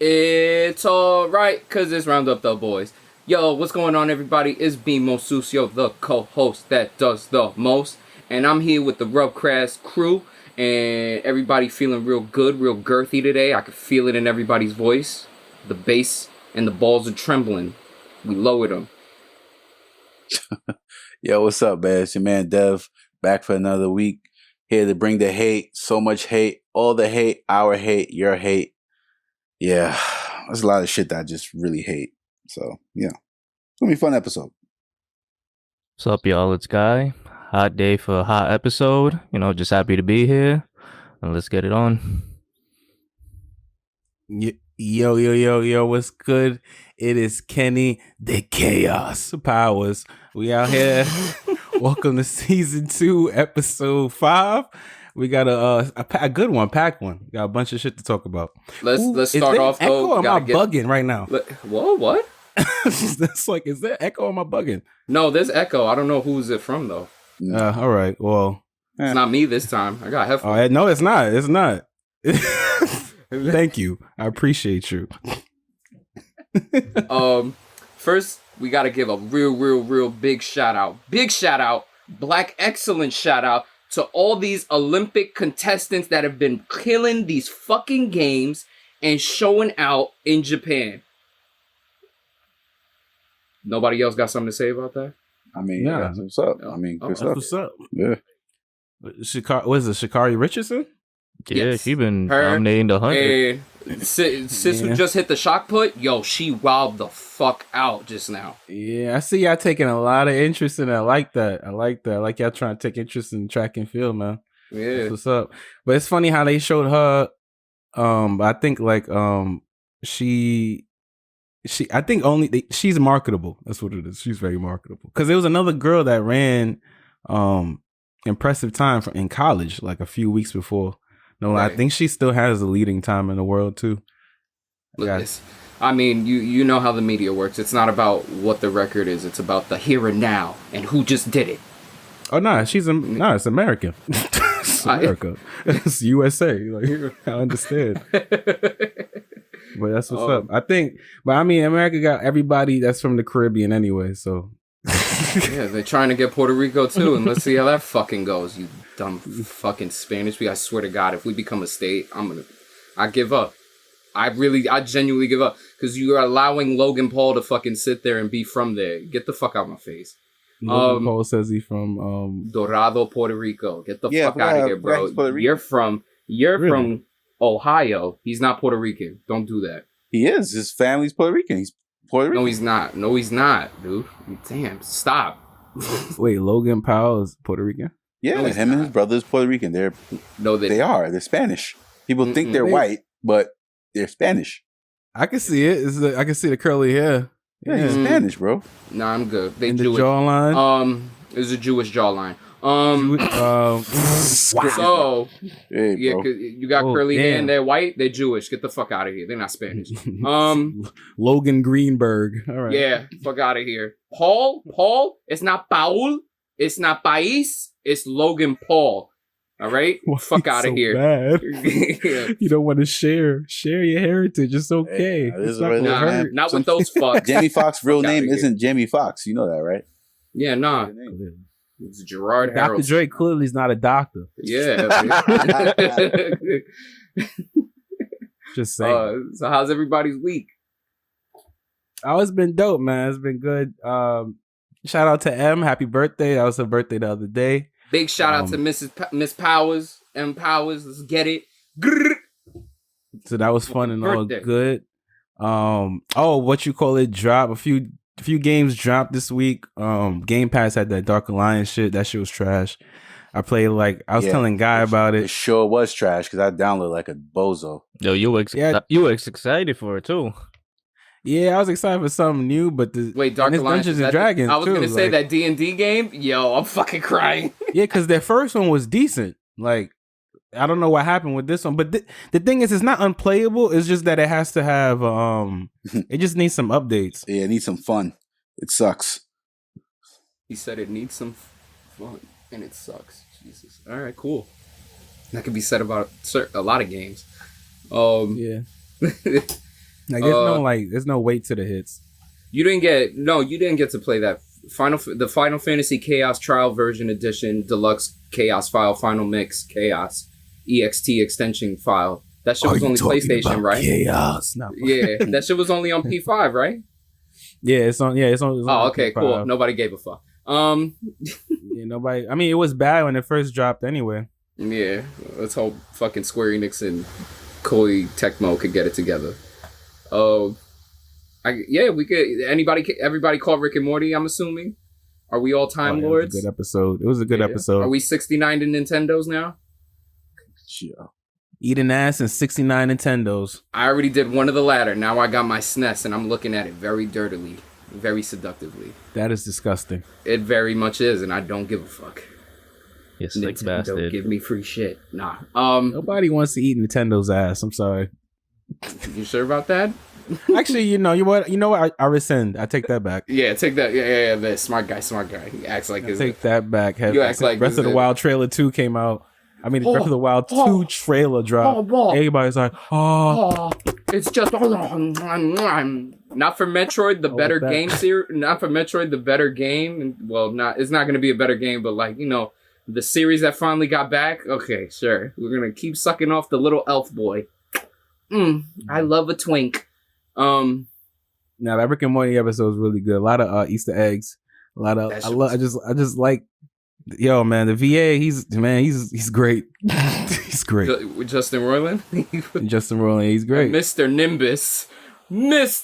It's alright, cause it's Round Up the Boys. Yo, what's going on, everybody? It's Bimo Sucio, the co-host that does the most. And I'm here with the RUBcast crew. And everybody feeling real good, real girthy today. I can feel it in everybody's voice. The bass and the balls are trembling. We lowered them. Yo, what's up, man? It's your man Dev, back for another week. Here to bring the hate, so much hate, all the hate, our hate, your hate. Yeah, there's a lot of shit that I just really hate. So, yeah, it's going to be a fun episode. What's up, y'all? It's Guy. Hot day for a hot episode. Just happy to be here. And let's get it on. Yo, what's good? It is Kenny, the Chaos Powers. We out here. Welcome to season 2, episode 5. We got a good one, packed one. Got a bunch of shit to talk about. Let's start off. Echo or am I bugging right now? Whoa, what? That's like, is there echo or am I bugging? No, there's echo. I don't know who's it from though. All right, well, it's not me this time. I got headphones. No, it's not. It's not. Thank you. I appreciate you. First, we got to give a real big shout out. Black excellence shout out to all these Olympic contestants that have been killing these fucking games and showing out in Japan. Nobody else got something to say about that? I mean, yeah, that's what's up. I mean, that's what's up. Yeah. Was it Sha'Carri Richardson? Yeah, Yes. she been nominating the 100. Sis who just hit the shot put, yo, she wowed the fuck out just now. Yeah, I see y'all taking a lot of interest in it. I like that. I like y'all trying to take interest in track and field, man. Yeah. That's what's up. But it's funny how they showed her. I think she's marketable. That's what it is. She's very marketable. Because there was another girl that ran impressive time in college, like a few weeks before. No, right. I think she still has the leading time in the world too. I mean, you know how the media works. It's not about what the record is. It's about the here and now and who just did it. Oh no, it's American. It's America. It's USA. Like, I understand. But that's what's up. I mean, America got everybody that's from the Caribbean anyway, so. Yeah, they're trying to get Puerto Rico too, and let's see how that fucking goes, you dumb fucking Spanish. I swear to God, if we become a state, I give up. I genuinely give up, because you're allowing Logan Paul to fucking sit there and be from there. Get the fuck out of my face. Logan Paul says he's from Dorado, Puerto Rico. Get the fuck out of here, bro. You're from Ohio. He's not Puerto Rican. Don't do that. He is. His family's Puerto Rican. He's Puerto Rican. No, he's not, dude. Damn, stop. Wait, Logan Paul is Puerto Rican? Yeah, him and his brother is Puerto Rican. They are. They're Spanish. People think they're white, but they're Spanish. I can see it. I can see the curly hair. Yeah, he's Spanish, bro. Nah, I'm good. They Jewish. The jawline? It's a Jewish jawline. So, hey, yeah, you got curly hair and they're white, they're Jewish. Get the fuck out of here. They're not Spanish. Logan Greenberg. All right. Yeah, fuck out of here. Paul, it's not Paul, it's not País, it's Logan Paul. All right? Fuck out of here. Yeah. You don't want to share your heritage. It's okay. Hey, not with those fucks. Jamie Foxx's real name isn't Jamie Foxx. You know that, right? Yeah, nah. It's Gerard Harrelson. Dr. Dre clearly is not a doctor. Yeah. Just saying. So how's everybody's week? Oh, it's been dope, man. It's been good. Shout out to M. Happy birthday. That was her birthday the other day. Big shout out to Miss Powers. M Powers. Let's get it. Grrr. So that was fun and all good. Drop a few games dropped this week. Game Pass had that Dark Alliance shit. That shit was trash. I played I was telling Guy about it. It sure was trash because I downloaded like a bozo. Yo, you were excited for it too. Yeah, I was excited for something new, but Dark Alliance, Dungeons and Dragons. I was gonna say that D&D game. Yo, I'm fucking crying. Yeah, because their first one was decent. Like, I don't know what happened with this one, but the thing is, it's not unplayable. It's just that it has to have it just needs some updates. Yeah, it needs some fun. It sucks. He said it needs some fun and it sucks. Jesus. All right, cool. That could be said about a lot of games. Yeah. Like there's no weight to the hits. You didn't get to play that the Final Fantasy Chaos Trial Version Edition Deluxe Chaos File Final Mix Chaos EXT extension file. That shit was only PlayStation, right? Chaos. No. Yeah, that shit was only on P5, right? Yeah, it's on. Oh, okay, P5. cool. Nobody gave a fuck. Yeah, nobody. I mean, it was bad when it first dropped, anyway. Yeah, let's hope fucking Square Enix and Koei Tecmo could get it together. We could. Everybody call Rick and Morty. I'm assuming. Are we all Time Lords? It was a good episode. Are we 69 to Nintendos now? Yeah. Eating ass and 69 Nintendos. I already did one of the latter. Now I got my SNES and I'm looking at it very dirtily, very seductively. That is disgusting. It very much is, and I don't give a fuck. You sick Nintendo, bastard. give me free shit. Nah. Nobody wants to eat Nintendo's ass. I'm sorry. You sure about that? Actually, you know what? I rescind. I take that back. Yeah, take that. Yeah. The smart guy. He acts like his. Take that back. You act like Breath of the Wild trailer 2 came out. I mean, Breath of the Wild 2 trailer dropped. Everybody's like, it's just not for Metroid, the better game series. Not for Metroid, the better game. Well, it's not going to be a better game, but like, the series that finally got back. Okay, sure. We're going to keep sucking off the little elf boy. I love a twink. Now that Rick and Morty episode was really good. A lot of Easter eggs. A lot of I just like, yo, man, the VA. He's great. He's great. With Justin Roiland. He's great. Mr. Nimbus. Nimbus.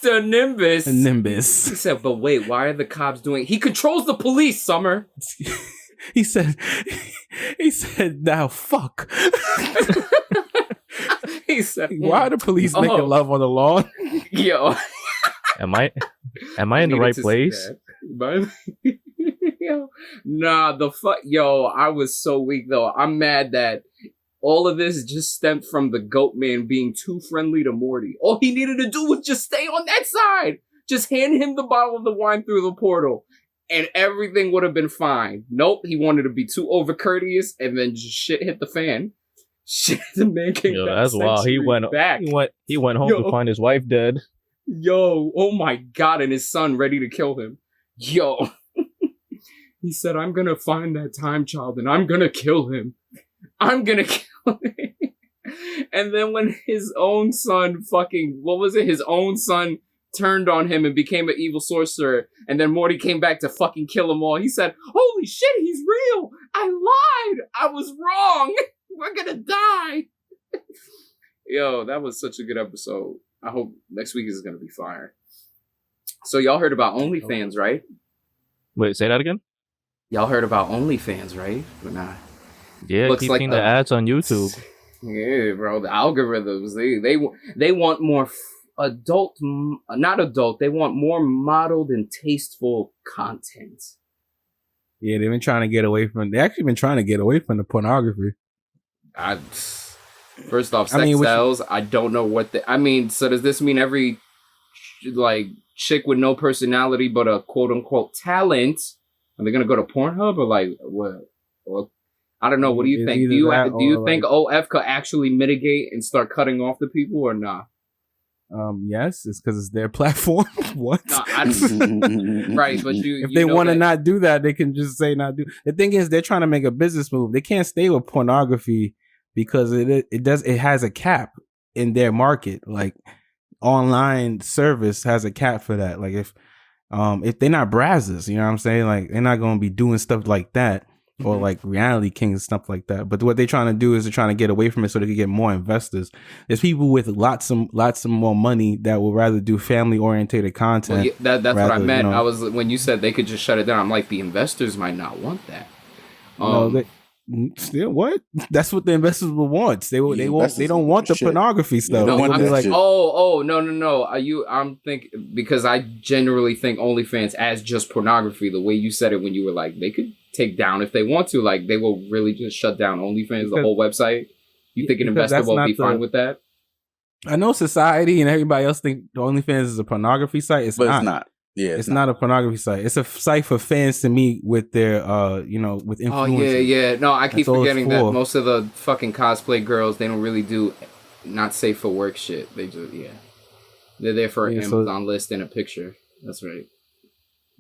He said, but wait, why are the cops doing? He controls the police, Summer. He said, now fuck. He said, why are the police making love on the lawn? Yo. Am I in the right place? Yo. Nah, the fuck. Yo, I was so weak, though. I'm mad that all of this just stemmed from the goat man being too friendly to Morty. All he needed to do was just stay on that side. Just hand him the bottle of the wine through the portal. And everything would have been fine. Nope, he wanted to be too over courteous, and then just shit hit the fan. Shit, the man came back. That's wild. He went home to find his wife dead. Yo, oh my god, and his son ready to kill him. Yo. He said, I'm gonna find that time child and I'm gonna kill him. I'm gonna kill him. And then when his own son his own son turned on him and became an evil sorcerer, and then Morty came back to fucking kill them all, he said, holy shit, he's real! I lied! I was wrong! We're gonna die! Yo, that was such a good episode. I hope next week is gonna be fire. So y'all heard about OnlyFans, right? Wait, say that again? Y'all heard about OnlyFans, right? But nah. Yeah, keep seeing the ads on YouTube. Yeah, bro, the algorithms, they want more they want more modeled and tasteful content. Yeah, they've been trying to get away from the pornography. First off, sex sells. I don't know what so does this mean every chick with no personality but a quote unquote talent, are they gonna go to Pornhub or like what? Or, I don't know. What do you think? Do you think OF could actually mitigate and start cutting off the people or not? Yes, it's because it's their platform. What? No, right, but if they want to not do that, they can just say not do. The thing is, they're trying to make a business move. They can't stay with pornography because it has a cap in their market. Like online service has a cap for that. Like if they're not Brazzers, you know what I'm saying? Like they're not going to be doing stuff like that. Or like reality kings and stuff like that. But what they're trying to do is they're trying to get away from it so they can get more investors. There's people with lots of more money that will rather do family oriented content. Well, yeah, that's what I meant. I was when you said they could just shut it down. I'm like, the investors might not want that. Still, what? That's what the investors will want. They don't want the pornography stuff. No, no. I'm thinking because I generally think OnlyFans as just pornography. The way you said it when you were like, they could take down if they want to. Like they will really just shut down OnlyFans, the whole website. You think an investor will be fine with that? I know society and everybody else think the OnlyFans is a pornography site. It's not. Yeah, it's not a pornography site. It's a site for fans to meet with their, with influencers. Oh yeah. No, I keep forgetting that most of the fucking cosplay girls, they don't really do not safe for work shit. They just They're there for an Yeah, Amazon list and a picture. That's right.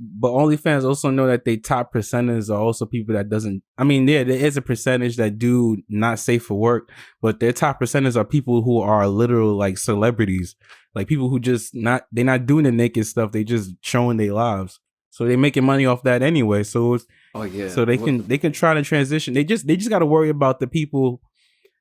But OnlyFans also know that they top percentages are also people that doesn't. I mean, there is a percentage that do not safe for work, but their top percentages are people who are literal like celebrities, like people who just they're not doing the naked stuff. They just showing their lives, so they're making money off that anyway. So it's, Oh yeah. so they can try to transition. They just got to worry about the people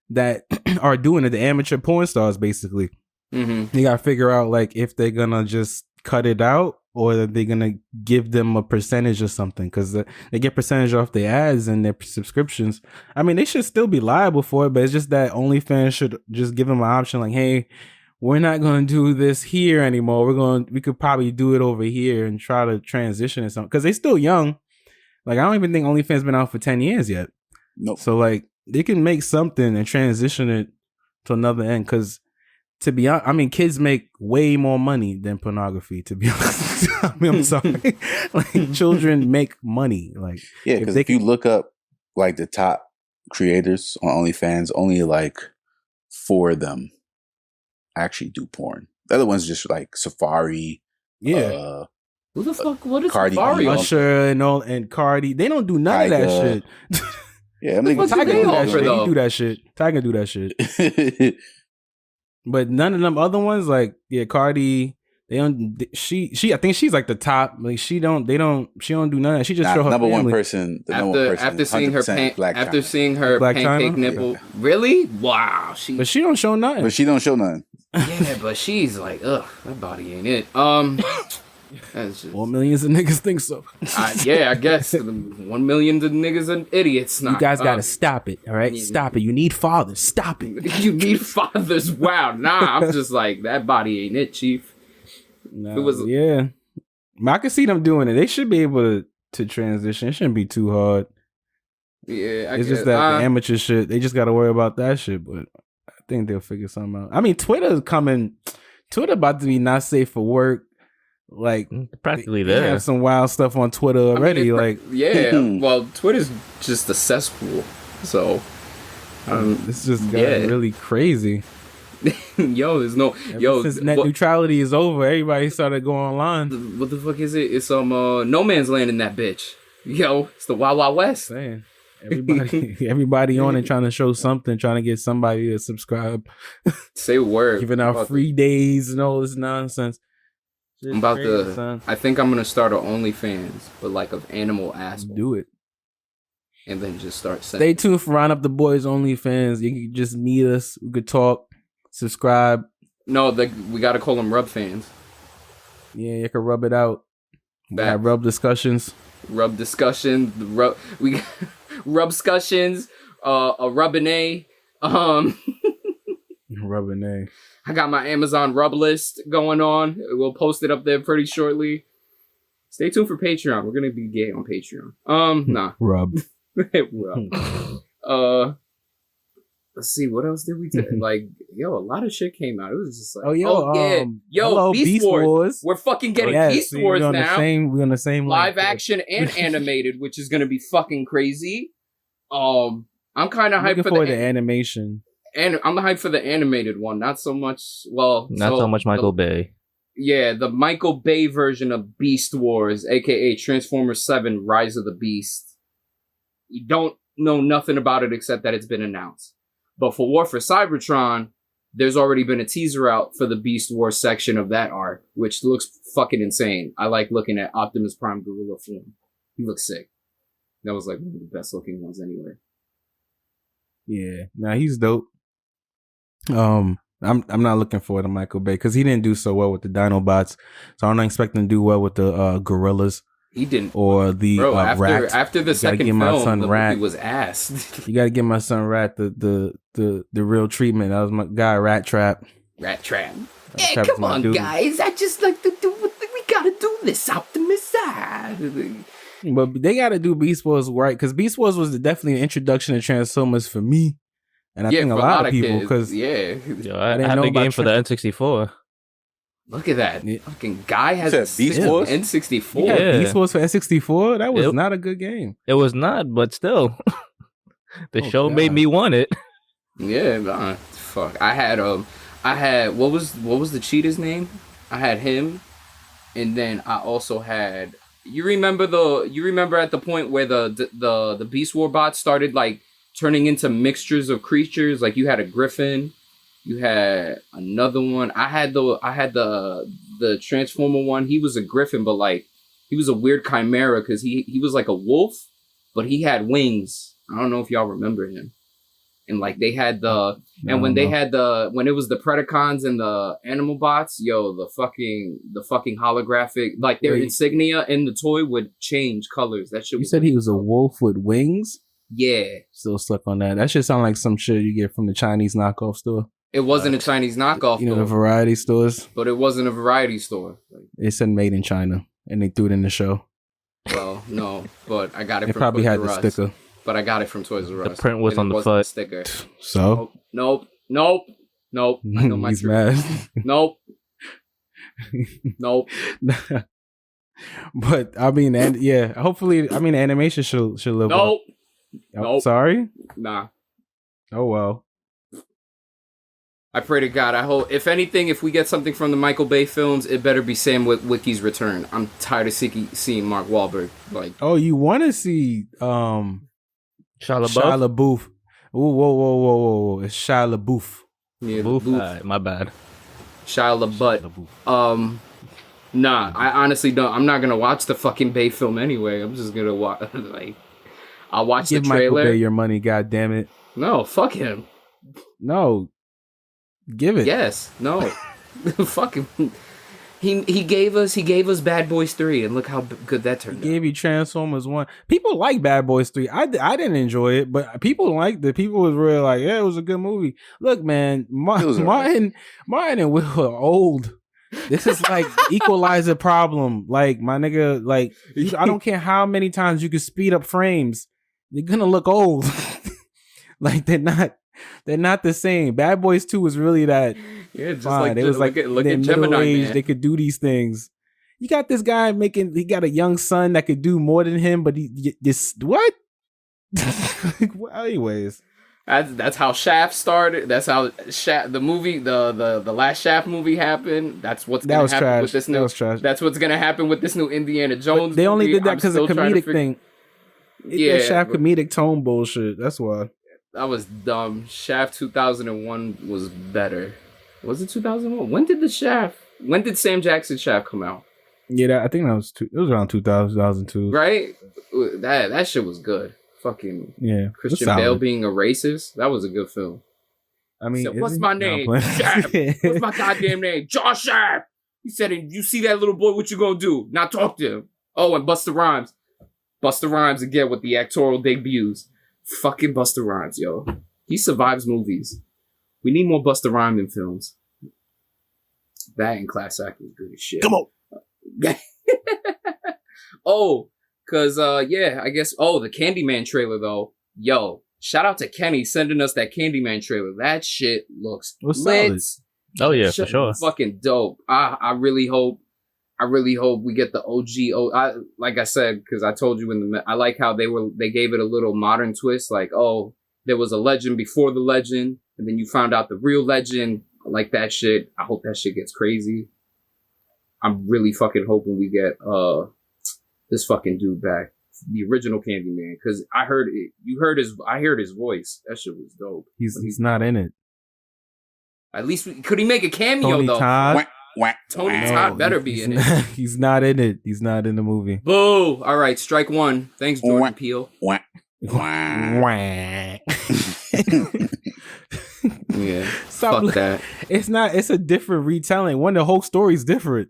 that are doing it, the amateur porn stars, basically. Mm-hmm. You got to figure out like if they're gonna just cut it out, or are they gonna give them a percentage or something? Because they get percentage off their ads and their subscriptions. I mean, they should still be liable for it, but it's just that OnlyFans should just give them an option like, hey, we're not gonna do this here anymore. We could probably do it over here and try to transition or something. Because they're still young. Like, I don't even think OnlyFans been out for 10 years yet. Nope. So like they can make something and transition it to another end. Because to be honest, I mean, kids make way more money than pornography, to be honest. I mean, I'm sorry. Like, children make money. Like, Yeah, because if you look up like the top creators on OnlyFans, only like 4 of them actually do porn. The other ones just like Safari. yeah. Who the fuck? What is Cardi B. Safari? Usher and Cardi, they don't do none of that Tyga. shit. Yeah, I'm The fuck thinking do they Tiger do that offer, shit. though? He do that shit. Tiger do that shit. But none of them other ones, like, yeah, Cardi, they don't. She. I think she's like the top. Like, she don't do none of that. She just show her number one family. person. The number one person. After seeing her 100% Black after China. seeing her Black pancake China? nipple. Really? Wow. But she don't show nothing. But she don't show none. Yeah, but she's like, ugh, that body ain't it. That's just, Well, millions of niggas think so. yeah, I guess 1 million of niggas are idiots. Nah, You guys gotta stop it, all right? Stop it. You need fathers. Stop it. You need fathers. Wow, nah. I'm just like, that body ain't it, chief. No, It was- yeah. I can see them doing it. They should be able to transition. It shouldn't be too hard. Yeah, It's just that the amateur shit. They just got to worry about that shit. But I think they'll figure something out. I mean, Twitter's coming. Twitter about to be not safe for work. Like, Practically they there. have some wild stuff on Twitter already. yeah. Well, Twitter's just a cesspool. So, It's just got yeah. really crazy. there's no Since net neutrality is over, everybody started going online. What the fuck is it? It's no man's land in that bitch. Yo, it's the Wild Wild West. Saying everybody on it trying to show something, trying to get somebody to subscribe, Say a word. giving out free days and all this nonsense. I'm about Crazy, to. son. I think I'm gonna start an OnlyFans, but like of animal ass, Do it. and then just start Stay saying. tuned for Round Up the Boys OnlyFans. You can just meet us. We could talk, subscribe. No, we gotta call them Rub fans. Yeah, you can rub it out. We Back. have rub discussions. Rub discussion. We rub discussions. A rubbing Rubbing A. I got my Amazon rub list going on. We'll post it up there pretty shortly. Stay tuned for Patreon. We're gonna be gay on Patreon. Nah. Rub. Rub. Let's see, what else did we do? Like, a lot of shit came out. It was just like, hello, Beast Wars. We're fucking getting Beast Wars we're now. We're on the same Live line. action and animated, which is gonna be fucking crazy. I'm kind of hyped Looking for the animation. And I'm hyped for the animated one. Not so much. Well, Not so much Michael Bay. Yeah, the Michael Bay version of Beast Wars, aka Transformers 7: Rise of the Beast. You don't know nothing about it except that it's been announced. But for War for Cybertron, there's already been a teaser out for the Beast Wars section of that arc, which looks fucking insane. I like looking at Optimus Prime gorilla form. He looks sick. That was like one of the best looking ones anyway. Yeah, nah, he's dope. I'm not looking forward to Michael Bay because he didn't do so well with the Dinobots, so I'm not expecting to do well with the gorillas. He didn't. Or the Rat. After the second give my film, son the Rat. movie was ass. You gotta give my son Rat the real treatment. That was my guy, Rat Trap. Rat Trap. Rat Hey, Trap is come my on, dude. guys. I just like to do what we gotta do this Optimus side. But they gotta do Beast Wars right because Beast Wars was definitely an introduction to Transformers for me, and I think a for lot of people kids, because yeah. Yo, I didn't had know the about game for the N64. Look at that. Yeah. Fucking guy has You a said Beast Wars? N64. Yeah. Beast Wars for N64. That was Yep. not a good game. It was not, but still. The Oh, show made God. me want it. Yeah, nah, fuck. I had what was the cheetah's name? I had him, and then I also had. You remember at the point where the Beast War bots started like turning into mixtures of creatures. Like you had a griffin, you had another one. I had the Transformer one. He was a griffin, but like he was a weird chimera because he was like a wolf, but he had wings. I don't know if y'all remember him. And like they had when it was the Predacons and the Animal Bots, yo, the fucking holographic, like their insignia in the toy would change colors. That shit. You said he was a wolf with wings? Yeah. Still stuck on that. That shit sound like some shit you get from the Chinese knockoff store. It wasn't a Chinese knockoff, you know, the variety stores. But it wasn't a variety store. It said made in China, and they threw it in the show. Well, no, but I got it. It from probably Toys had R the Us. sticker. But I got it from Toys R Us. The print was on the foot. Sticker. So? Nope. I know my He's truth. mad. Nope. But I mean, and yeah, hopefully, I mean, the animation should live up. Nope. Oh, Nope. Sorry? Nah. Oh, well. I pray to God. I hope, if anything, if we get something from the Michael Bay films, it better be Sam Witwiki's return. I'm tired of seeing Mark Wahlberg. Like, Oh, you want to see Shia LaBeouf? Shia LaBeouf? Whoa. It's Shia LaBeouf. yeah, Boof? Boof. Alright, my bad. Shia LaBeouf. Nah, I honestly don't. I'm not gonna watch the fucking Bay film anyway. I'm just gonna watch. Like, I'll watch Give the Michael trailer. Bay your money, goddammit. No, fuck him. No. Give it. Yes, no, fuck him. He gave us Bad Boys 3, and look how good that turned out. Gave you Transformers 1. People like Bad Boys 3. I didn't enjoy it, but people liked it. People was really like, yeah, it was a good movie. Look, man, Martin and Will are old. This is like Equalizer problem. Like, my nigga, like, I don't care how many times you can speed up frames. They're gonna look old. Like, they're not the same. Bad Boys 2 was really that. Yeah, just fine. like It was like look they're at Gemini middle-aged, Man. they could do these things. You got this guy he got a young son that could do more than him, but what? Well, anyways, That's how Shaft started. That's how the movie, the last Shaft movie happened. That's what's gonna happen with this new. That was trash. That's what's gonna happen with this new Indiana Jones. But they only movie. did that I'm because of still trying to comedic thing. Yeah, That Shaft but- comedic tone bullshit. That's why. That was dumb. Shaft 2001 was better. Was it 2001? When did Sam Jackson Shaft come out? Yeah, I think that was it was around 2002. Right? That shit was good. Fucking Yeah, Christian solid. Bale being a racist. That was a good film. I mean, So, is what's he? my No, I'm name? playing. Shaft. What's my goddamn name? Josh Shaft. He said, "You see that little boy? What you gonna do? Not talk to him." Oh, and Busta Rhymes. Busta Rhymes again with the actorial debuts. Fucking Busta Rhymes, yo. He survives movies. We need more Busta Rhymes in films. That and Class Act was good as shit. Come on. Oh, cause yeah, I guess. Oh, the Candyman trailer though. Yo, shout out to Kenny sending us that Candyman trailer. That shit looks Was lit. Oh yeah, for Shit sure. Fucking dope. I really hope we get the OG. Like I said, because I told you I like how they gave it a little modern twist. Like, oh, there was a legend before the legend, and then you found out the real legend. I like that shit. I hope that shit gets crazy. I'm really fucking hoping we get this fucking dude back, the original Candyman, because I heard it. I heard his voice. That shit was dope. He's not in it. At least could he make a cameo Tony though? Todd. Tony No, Todd better be in it. He's not in it. He's not in the movie. Boo! All right, strike one. Thanks, Jordan Peele. Yeah, Stop fuck that. It's not. It's a different retelling. The whole story's different.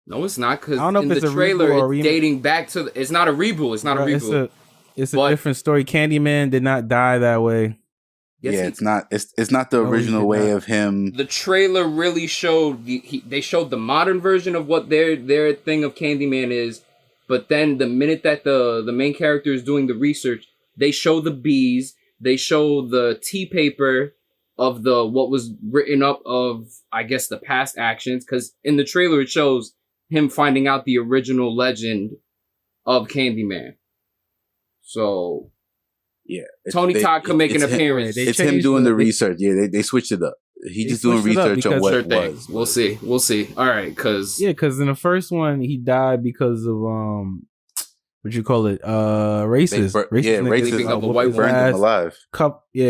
No, it's not, because I don't know in if the it's a trailer reboot or it's dating back to. It's not a reboot. It's not a reboot. It's a But- different story. Candyman did not die that way. Yes, Yeah, he- it's not. It's not the No, he original did way not. of him. The trailer really showed. They showed the modern version of what their thing of Candyman is, but then the minute that the main character is doing the research, they show the bees. They show the tea paper of what was written up of, I guess, the past actions. Because in the trailer it shows him finding out the original legend of Candyman. So Yeah, Tony Todd could make an appearance. They It's him changed doing the- the research. Yeah, they switched it up. He They just doing switched it up research on because- what Sure it thing. was. We'll see. We'll see. All right, because Yeah, because in the first one he died because of what you call it? Racist. Yeah, niggas, racist. Leaving up a whooped white his Burned him ass, alive.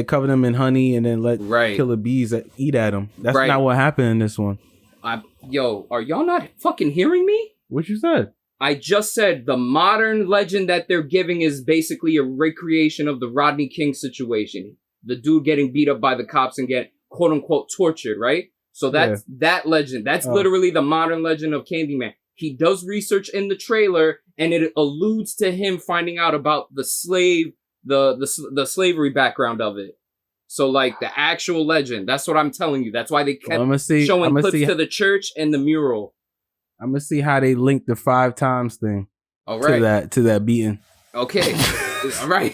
covered him in honey and then let Right. killer bees eat at him. That's Right. not what happened in this one. yo, are y'all not fucking hearing me? What you said? I just said the modern legend that they're giving is basically a recreation of the Rodney King situation. The dude getting beat up by the cops and get quote unquote tortured, right? So that's that legend. That's literally the modern legend of Candyman. He does research in the trailer and it alludes to him finding out about the slave, the slavery background of it. So like the actual legend. That's what I'm telling you. That's why they kept showing clips to the church and the mural. I'm gonna see how they link the 5 times thing All right. to that beating. Okay. All right.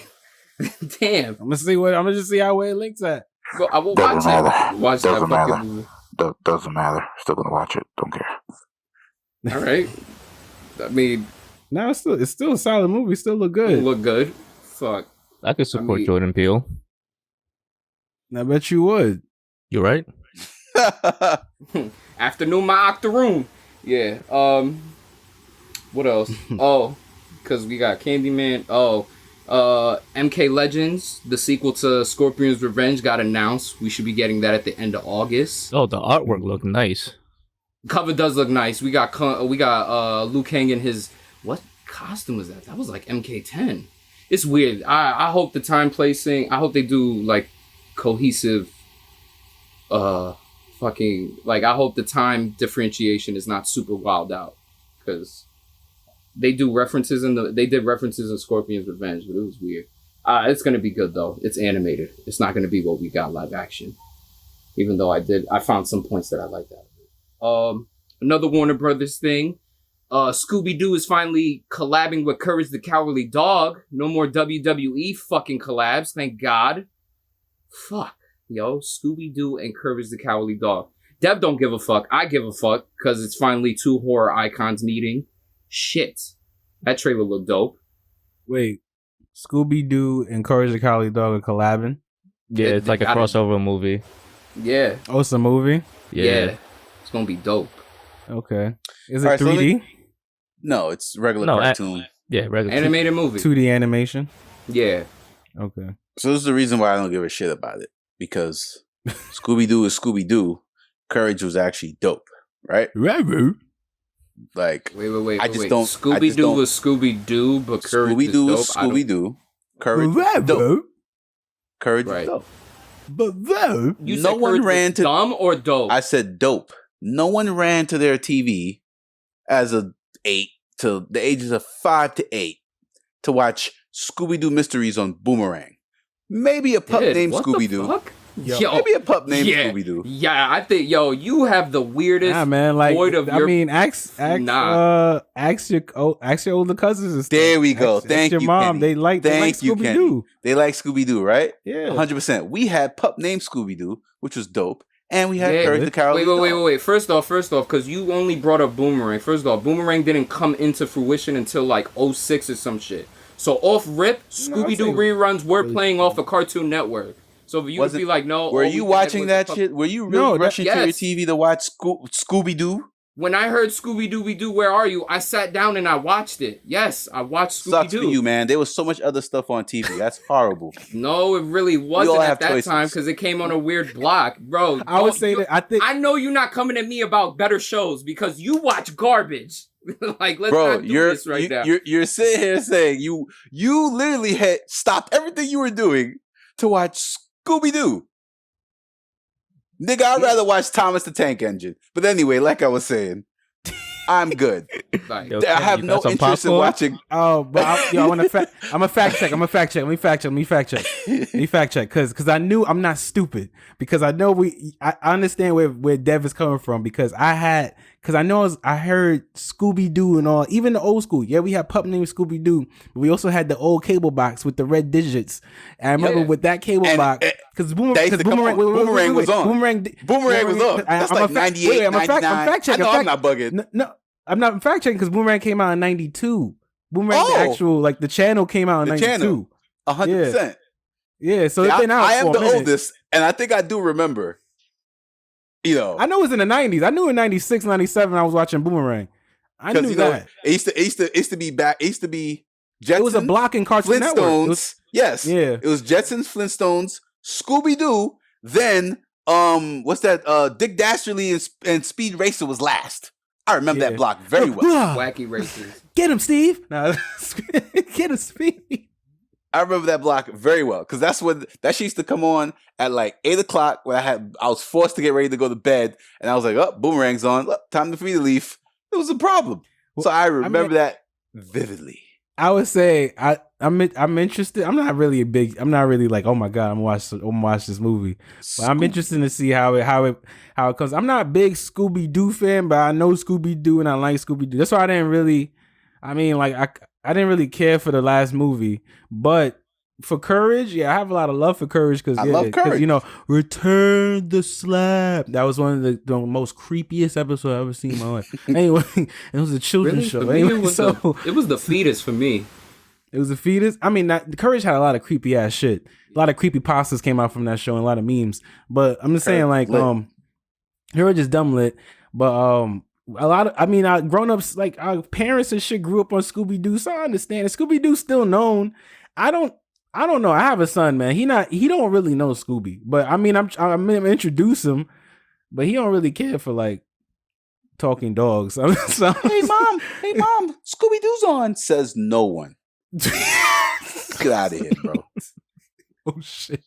Damn. I'm gonna just see how it links at. Well, I will Doesn't watch matter. it. Watch Doesn't that fucking matter. movie. Doesn't matter. Still gonna watch it. Don't care. All right. I mean, No, it's still a solid movie. Still look good. look good. Fuck. I could support mean- Jordan Peele. I bet you would. You right? Afternoon, my octoroon. Yeah. What else? Oh, because we got Candyman. Oh, MK Legends, the sequel to Scorpion's Revenge, got announced. We should be getting that at the end of August. Oh, the artwork looked nice. Cover does look nice. We got Liu Kang in his what costume was that? That was like MK10. It's weird. I hope the time placing. I hope they do like cohesive. I hope the time differentiation is not super wild out because they did references in Scorpion's Revenge, but it was weird. It's gonna be good though. It's animated. It's not gonna be what we got live action. Even though I found some points that I like that. Another Warner Brothers thing. Scooby Doo is finally collabing with Courage the Cowardly Dog. No more WWE fucking collabs, thank God. Fuck. Yo, Scooby-Doo and Courage the Cowardly Dog. Dev don't give a fuck. I give a fuck because it's finally 2 horror icons meeting. Shit. That trailer looked dope. Wait, Scooby Doo and Courage the Cowardly Dog are collabing? Yeah, it's like a crossover movie. Yeah. Oh, it's a movie? Yeah. It's gonna be dope. Okay. Is it All right, so 3D? No, it's regular No, cartoon. Yeah, regular. Animated movie. 2D animation? Yeah. Okay. So this is the reason why I don't give a shit about it. Because Scooby-Doo is Scooby-Doo. Courage was actually dope, right? Like, Wait. I just wait. don't- Scooby-Doo was Scooby-Doo, but Courage Scooby-Doo is is dope. I don't- Scooby-Doo. Courage is dope. Courage Right. is dope. But though, You No said one Courage ran was to- dumb or dope? I said dope. No one ran to their TV as a 8 to the ages of 5 to 8 to watch Scooby-Doo Mysteries on Boomerang. Maybe a pup Dude, named what the Scooby-Doo. fuck? Yo, Maybe a pup named yeah. Scooby-Doo. Yeah, I think, you have the weirdest nah, man. Like, void of your... ask your older cousins and stuff. There we go. Ask Thank your you, mom. Kenny. They like Thank you, Scooby Doo. They like Scooby-Doo, right? Yeah. 100%. We had pup named Scooby-Doo, which was dope. And we had Yeah. Courage the Cowardly Dog. Wait. First off, because you only brought up Boomerang. First off, Boomerang didn't come into fruition until like 06 or some shit. So off rip, Scooby-Doo say- reruns were playing off a Cartoon Network. So if you would be like, no. Were all you we had watching was that the shit? Were you really No, rushing to your yes. TV to watch Scooby-Doo? When I heard Scooby-Doo, where are you? I sat down and I watched it. Yes, I watched Sucks for Scooby-Doo. you, man. There was so much other stuff on TV. That's horrible. No, it really all wasn't have at that choices. time because it came on a weird block, bro. I would don't- say you- that I think I know you're not coming at me about better shows because you watch garbage. Like, let's Bro, not do this right now. you're sitting here saying you literally had stopped everything you were doing to watch Scooby-Doo. Nigga, I'd rather watch Thomas the Tank Engine. But anyway, like I was saying, I'm good. Like, Yo, I have you no got some interest in popcorn? watching. Oh, but I want to I'm a fact check. Let me fact check because I knew I'm not stupid because I know I understand where Dev is coming from because I heard Scooby Doo and all, even the old school. Yeah, we had pup named Scooby Doo, but we also had the old cable box with the red digits. And I remember Yeah. with that cable And- box because that used to come on. Boomerang was on. Boomerang was on. That's like 98, I'm a 99. fact checking. I know I'm not bugging. No, I'm not fact checking because Boomerang came out in '92. Boomerang, the Oh. actual the channel came out in The '92. channel. 100%. Yeah, so it's been out. I am for a the minute. oldest, and I think I do remember. You know, I know it was in the 90s. I knew in 96, 97 I was watching Boomerang. I knew that. It used to be back. It used to be Jetsons, it was a block in Cartoon Network. Flintstones. Yes. Yeah. It was Jetsons, Flintstones, Scooby Doo. Then what's that? Dick Dastardly and Speed Racer was last. I remember that block very well. Wacky races. Get him, Steve. No, get him, Steve. I remember that block very well because that's when that shit used to come on at like 8:00 when I was forced to get ready to go to bed, and I was like, "Oh, Boomerang's on. Look, time for me to leave." It was a problem, so I remember that vividly. I would say I'm interested. I'm not really like, oh my god, I'm gonna watch this movie. But I'm interested to see how it comes. I'm not a big Scooby Doo fan, but I know Scooby Doo and I like Scooby Doo. That's why I didn't really care for the last movie. But for Courage, yeah, I have a lot of love for Courage because I love Courage. You know, Return the Slap. That was one of the most creepiest episodes I've ever seen in my life. Anyway, it was a children's show. Anyway, it was the fetus for me. It was a fetus. I mean, Courage had a lot of creepy ass shit. A lot of creepy pastas came out from that show and a lot of memes. But I'm just saying, like, Courage is dumb lit. But a lot of, grown ups, like our parents and shit grew up on Scooby Doo, so I understand. Scooby Doo's still known. I don't know. I have a son, man. He don't really know Scooby, but I mean, I'm gonna introduce him, but he don't really care for like talking dogs. So, hey mom, Scooby Doo's on. Says no one. Get out of here, bro. Oh shit.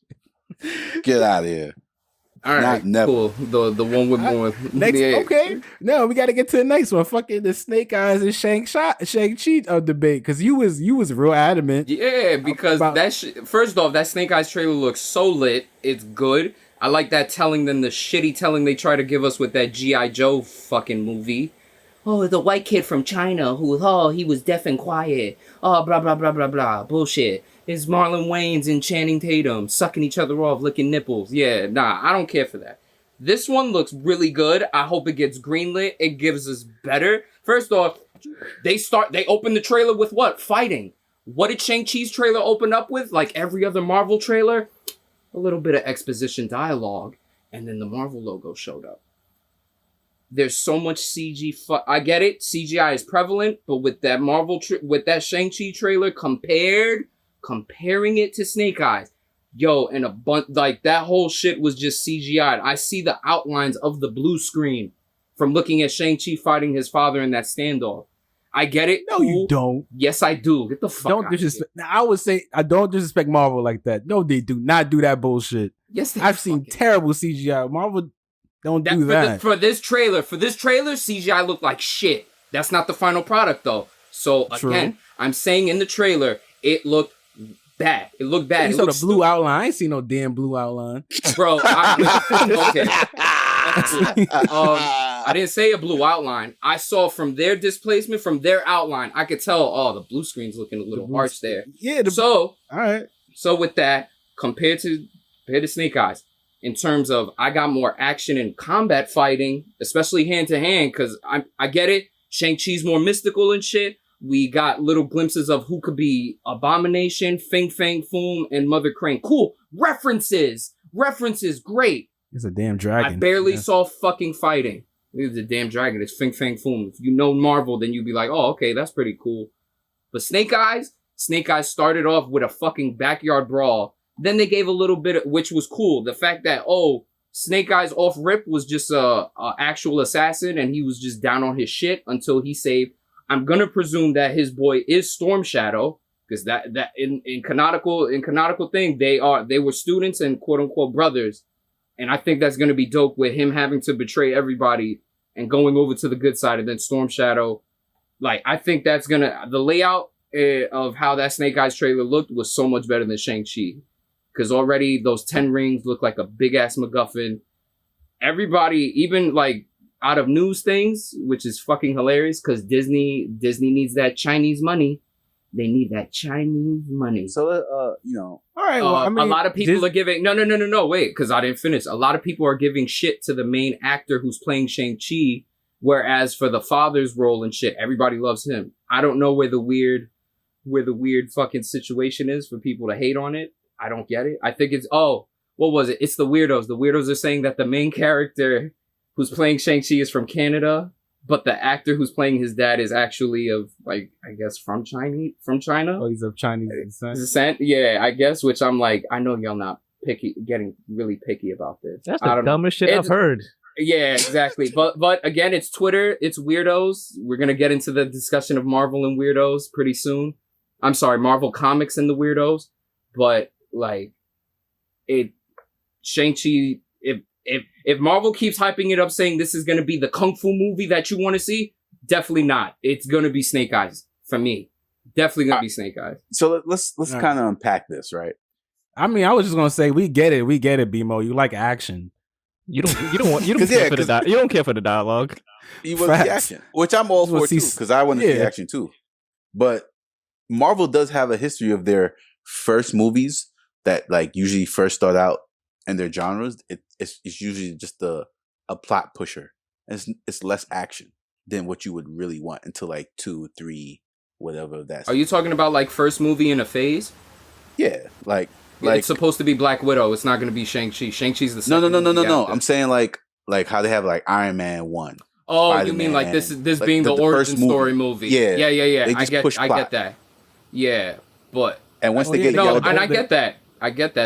Get out of here. All right, cool. The one we're going with next. Okay, no, we got to get to the next one. Fucking the Snake Eyes and Shang-Chi debate because you was real adamant. Yeah, because first off, that Snake Eyes trailer looks so lit. It's good. I like that the shitty telling they try to give us with that G.I. Joe fucking movie. Oh, the white kid from China he was deaf and quiet. Oh, blah blah blah blah blah bullshit. It's Marlon Wayans and Channing Tatum sucking each other off, licking nipples. Yeah, nah, I don't care for that. This one looks really good. I hope it gets greenlit. It gives us better. First off, they open the trailer with what? Fighting. What did Shang-Chi's trailer open up with? Like every other Marvel trailer? A little bit of exposition dialogue. And then the Marvel logo showed up. There's so much CG. I get it. CGI is prevalent. But with that with that Shang-Chi trailer comparing it to Snake Eyes, yo, and a bunch like that whole shit was just CGI'd. I see the outlines of the blue screen from looking at Shang-Chi fighting his father in that standoff. I get it. No, you don't. Yes, I do. Get the fuck out. Don't disrespect. I would say I don't disrespect Marvel like that. No, they do not do that bullshit. Yes, I've seen terrible CGI. Marvel don't do that. For this trailer, CGI looked like shit. That's not the final product though. So again, I'm saying in the trailer, it looked bad. It looked bad. You saw the blue outline. I ain't see no damn blue outline. Bro, okay. I didn't say a blue outline. I saw from their displacement, from their outline, I could tell, the blue screen's looking a little harsh there. Yeah. All right. So with that, compared to Snake Eyes, in terms of I got more action and combat fighting, especially hand to hand, because I get it. Shang-Chi's more mystical and shit. We got little glimpses of who could be Abomination, Fing Fang Foom, and Mother Crane. Cool. References, great. It's a damn dragon. I barely saw fucking fighting. It was a damn dragon. It's Fing Fang Foom. If you know Marvel, then you'd be like, oh, okay, that's pretty cool. But Snake Eyes started off with a fucking backyard brawl. Then they gave a little bit, which was cool. The fact that, Snake Eyes off rip was just a actual assassin, and he was just down on his shit until he saved. I'm gonna presume that his boy is Storm Shadow, because that in canonical thing they were students and quote unquote brothers, and I think that's gonna be dope with him having to betray everybody and going over to the good side, and then Storm Shadow. Like I think that's the layout of how that Snake Eyes trailer looked was so much better than Shang-Chi, because already those 10 rings look like a big ass MacGuffin. Everybody, even like out of news things, which is fucking hilarious because Disney needs that Chinese money. They need that Chinese money. So, all right. Well, I mean, a lot of people are giving no. Wait, because I didn't finish. A lot of people are giving shit to the main actor who's playing Shang-Chi, whereas for the father's role and shit, everybody loves him. I don't know where the weird fucking situation is for people to hate on it. I don't get it. I think it's what was it? It's the weirdos. The weirdos are saying that the main character who's playing Shang-Chi is from Canada, but the actor who's playing his dad is actually of, like, I guess from China. Oh, he's of Chinese descent. Yeah, I guess. Which I'm like, I know y'all not getting really picky about this. That's the dumbest shit I've heard. Yeah, exactly. but again, it's Twitter. It's weirdos. We're gonna get into the discussion of Marvel and weirdos pretty soon. I'm sorry, Marvel Comics and the weirdos. But like, Shang-Chi. If Marvel keeps hyping it up, saying this is gonna be the kung fu movie that you want to see, definitely not. It's gonna be Snake Eyes for me. Definitely gonna be Snake Eyes. So let's kind of unpack this, right? I mean, I was just gonna say we get it, BMO. You like action. You don't care for the dialogue. You want the action, which I'm all for too, because I want to see action too. But Marvel does have a history of their first movies that like usually first start out in their genres. It's usually just a plot pusher. It's less action than what you would really want until like 2, 3, whatever that's. Are you talking about like first movie in a phase? Yeah, like it's supposed to be Black Widow. It's not going to be Shang-Chi. Shang-Chi's the second. No. I'm saying like how they have like Iron Man 1. Oh, Spider-Man, you mean like this like being the origin story movie? Yeah. I get that. Yeah, but and once they get together, and I get that.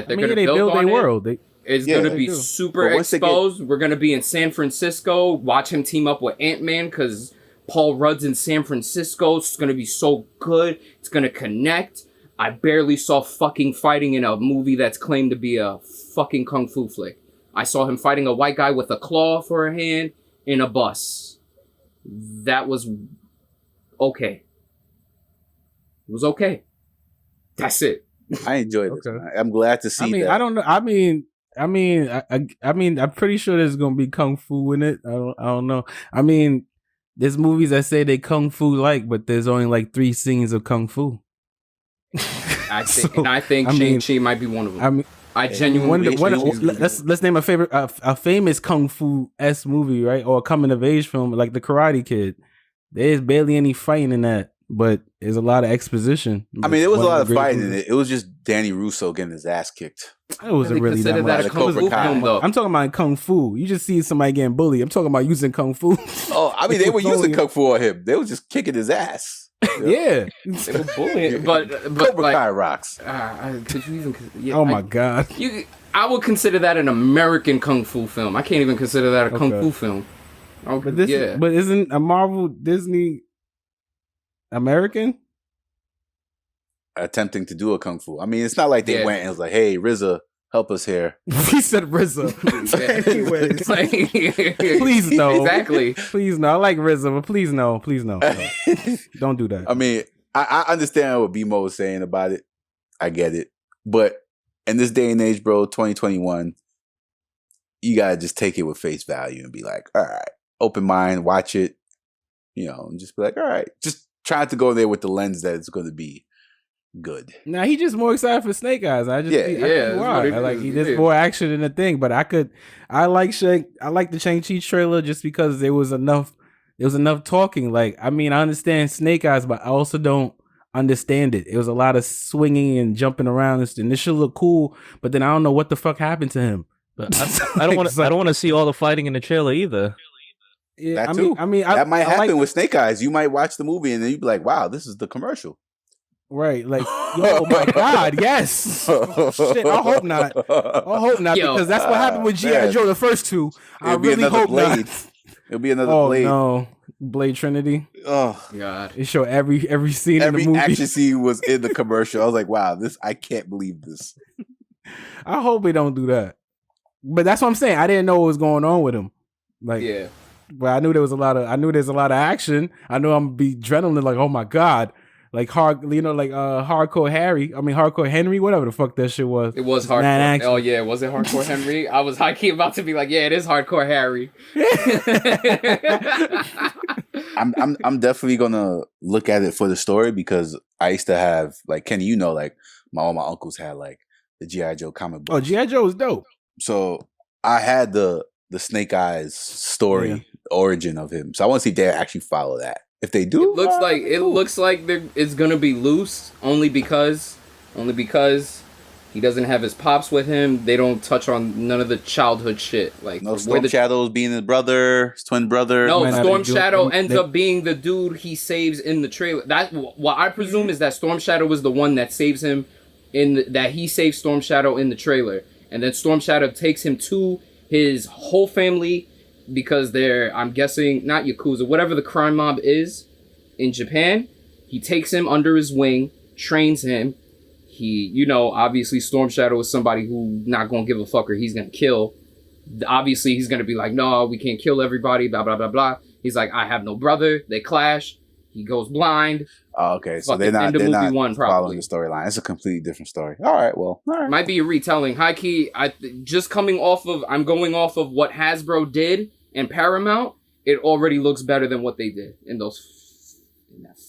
They're going to build on their it. world. It's going to be super exposed. We're going to be in San Francisco. Watch him team up with Ant-Man because Paul Rudd's in San Francisco. It's going to be so good. It's going to connect. I barely saw fucking fighting in a movie that's claimed to be a fucking kung fu flick. I saw him fighting a white guy with a claw for a hand in a bus. That was okay. It was okay. That's it. I enjoyed it. I'm glad to see that. I don't know. I mean, I'm pretty sure there's gonna be kung fu in it. I don't know. I mean, there's movies that say they kung fu like, but there's only like 3 scenes of kung fu. I think Shang-Chi might be one of them. I genuinely let's name a famous kung fu s movie, right? Or a coming of age film like The Karate Kid. There's barely any fighting in that, but there's a lot of exposition. I mean, there was a lot of fighting in it. It was just Danny Russo getting his ass kicked. It wasn't really that much. A kung fu film, though. I'm talking about kung fu. You just see somebody getting bullied. I'm talking about using kung fu. Oh, I mean, they were using kung fu on him. They were just kicking his ass. Yeah, they were bullying, but Cobra like, Kai rocks. Could you even? Yeah, oh my god! I would consider that an American kung fu film. I can't even consider that a kung fu film. Okay, but isn't a Marvel Disney American attempting to do a kung fu? I mean, it's not like they went and was like, "Hey, RZA, help us here." He said RZA. Anyways, please no. Exactly. Please no. I like RZA, but please no. Don't do that. I mean, I understand what BMO was saying about it. I get it, but in this day and age, bro, 2021, you gotta just take it with face value and be like, all right, open mind, watch it, and just be like, all right, just try to go there with the lens that it's going to be good. Nah, he just more excited for Snake Eyes. I like he did more action in the thing, but I like the Shang-Chi trailer just because there was enough talking. Like, I mean, I understand Snake Eyes, but I also don't understand it. It was a lot of swinging and jumping around and this should look cool, but then I don't know what the fuck happened to him. But I don't want to see all the fighting in the trailer either. Yeah, that too. That might happen with Snake Eyes. You might watch the movie and then you'd be like, wow, this is the commercial. Right, like, oh my god, yes. Shit, I hope not. Because that's what happened with G.I. Joe, the first two. I really hope Blade. not. It'll be another Blade. Oh no, Blade Trinity. Oh god, it showed every scene in the movie. Every action scene was in the commercial. I was like, wow, I can't believe this. I hope they don't do that. But that's what I'm saying. I didn't know what was going on with him. Like, yeah. But I knew there's a lot of action. I knew I'm gonna be adrenaline. Like, oh my god. Like Hardcore Harry. I mean Hardcore Henry, whatever the fuck that shit was. It was Hardcore. Oh yeah, was it Hardcore Henry? I was high key about to be like, yeah, it is Hardcore Harry. I'm definitely gonna look at it for the story because I used to have like Kenny, like all my uncles had like the G.I. Joe comic book. Oh, G.I. Joe was dope. So I had the Snake Eyes story, origin of him. So I want to see if they actually follow that. If they do, it looks like it's gonna be loose only because he He doesn't have his pops with him. They don't touch on none of the childhood shit. Like no Storm Shadow's being his brother, his twin brother. No, Storm Shadow ends up being the dude he saves in the trailer. That what I presume is that Storm Shadow was the one that saves him that he saves Storm Shadow in the trailer, and then Storm Shadow takes him to his whole family because they're, I'm guessing, not Yakuza, whatever the crime mob is in Japan. He takes him under his wing, trains him. He, obviously Storm Shadow is somebody who not gonna give a fuck or he's gonna kill. Obviously he's gonna be like, no, we can't kill everybody, blah blah blah blah. He's like, I have no brother. They clash. He goes blind. Oh, okay, so they're not following the storyline. It's a completely different story. All right. Might be a retelling. High key, I'm going off of what Hasbro did and Paramount. It already looks better than what they did in that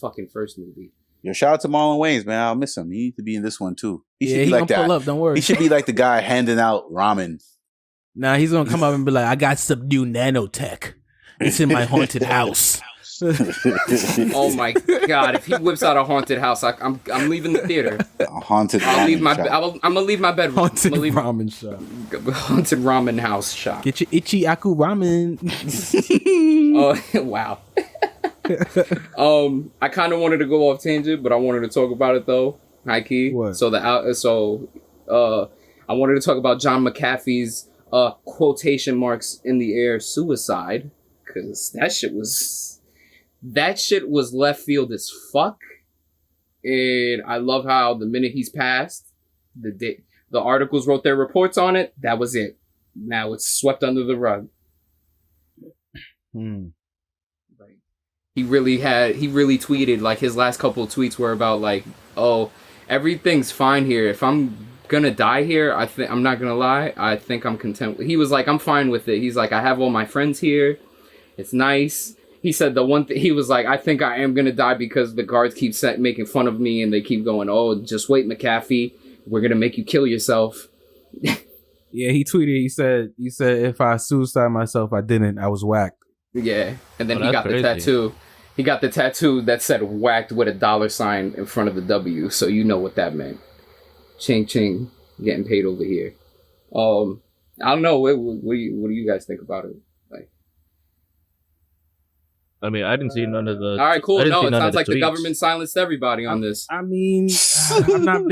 fucking first movie. Yo, shout out to Marlon Wayans, man. I'll miss him. He needs to be in this one too. He should be he like gonna that. Pull up, don't worry. He should be like the guy handing out ramen. Nah, he's gonna come up and be like, I got some new nanotech. It's in my haunted house. Oh my god! If he whips out a haunted house, I'm leaving the theater. A haunted. I'm gonna leave my bedroom. Haunted ramen shop. Haunted ramen house shop. Get your itchy aku ramen. Oh wow. I kind of wanted to go off tangent, but I wanted to talk about it though. High key. What? I wanted to talk about John McAfee's quotation marks in the air suicide, because that shit was left field as fuck. And I love how the minute he's passed, the articles wrote their reports on it. That was it. Now it's swept under the rug. He really tweeted, like, his last couple of tweets were about, like, oh, everything's fine here. If I'm gonna die here, I'm not gonna lie, I think I'm content. He was like, I'm fine with it. He's like, I have all my friends here. It's nice. He said the one thing, he was like, I think I am gonna die because the guards keep making fun of me and they keep going, oh, just wait, McAfee. We're gonna make you kill yourself. Yeah, he tweeted, he said, if I suicide myself, I didn't. I was whacked. Yeah, and then he got the tattoo. He got the tattoo that said whacked with a $sign in front of the W, so you know what that meant. Ching ching, getting paid over here. I don't know. What do you guys think about it? Like, I mean, I didn't see none of the. All right, cool. No, it sounds like the government silenced everybody on this. I mean, I'm not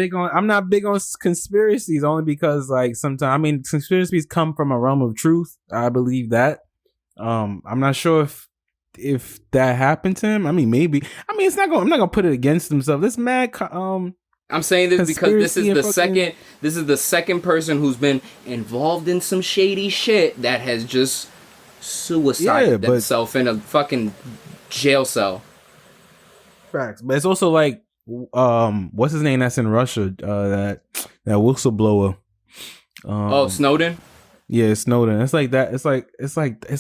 big on conspiracies, only because, like, sometimes, I mean, conspiracies come from a realm of truth. I believe that. I'm not sure if that happened to him. I mean, maybe. I mean, I'm not gonna put it against himself. This mad. I'm saying this because this is the second person who's been involved in some shady shit that has just suicided themselves in a fucking jail cell. Facts, but it's also like, what's his name? That's in Russia. That whistleblower. Snowden. Yeah, Snowden. It's like that. It's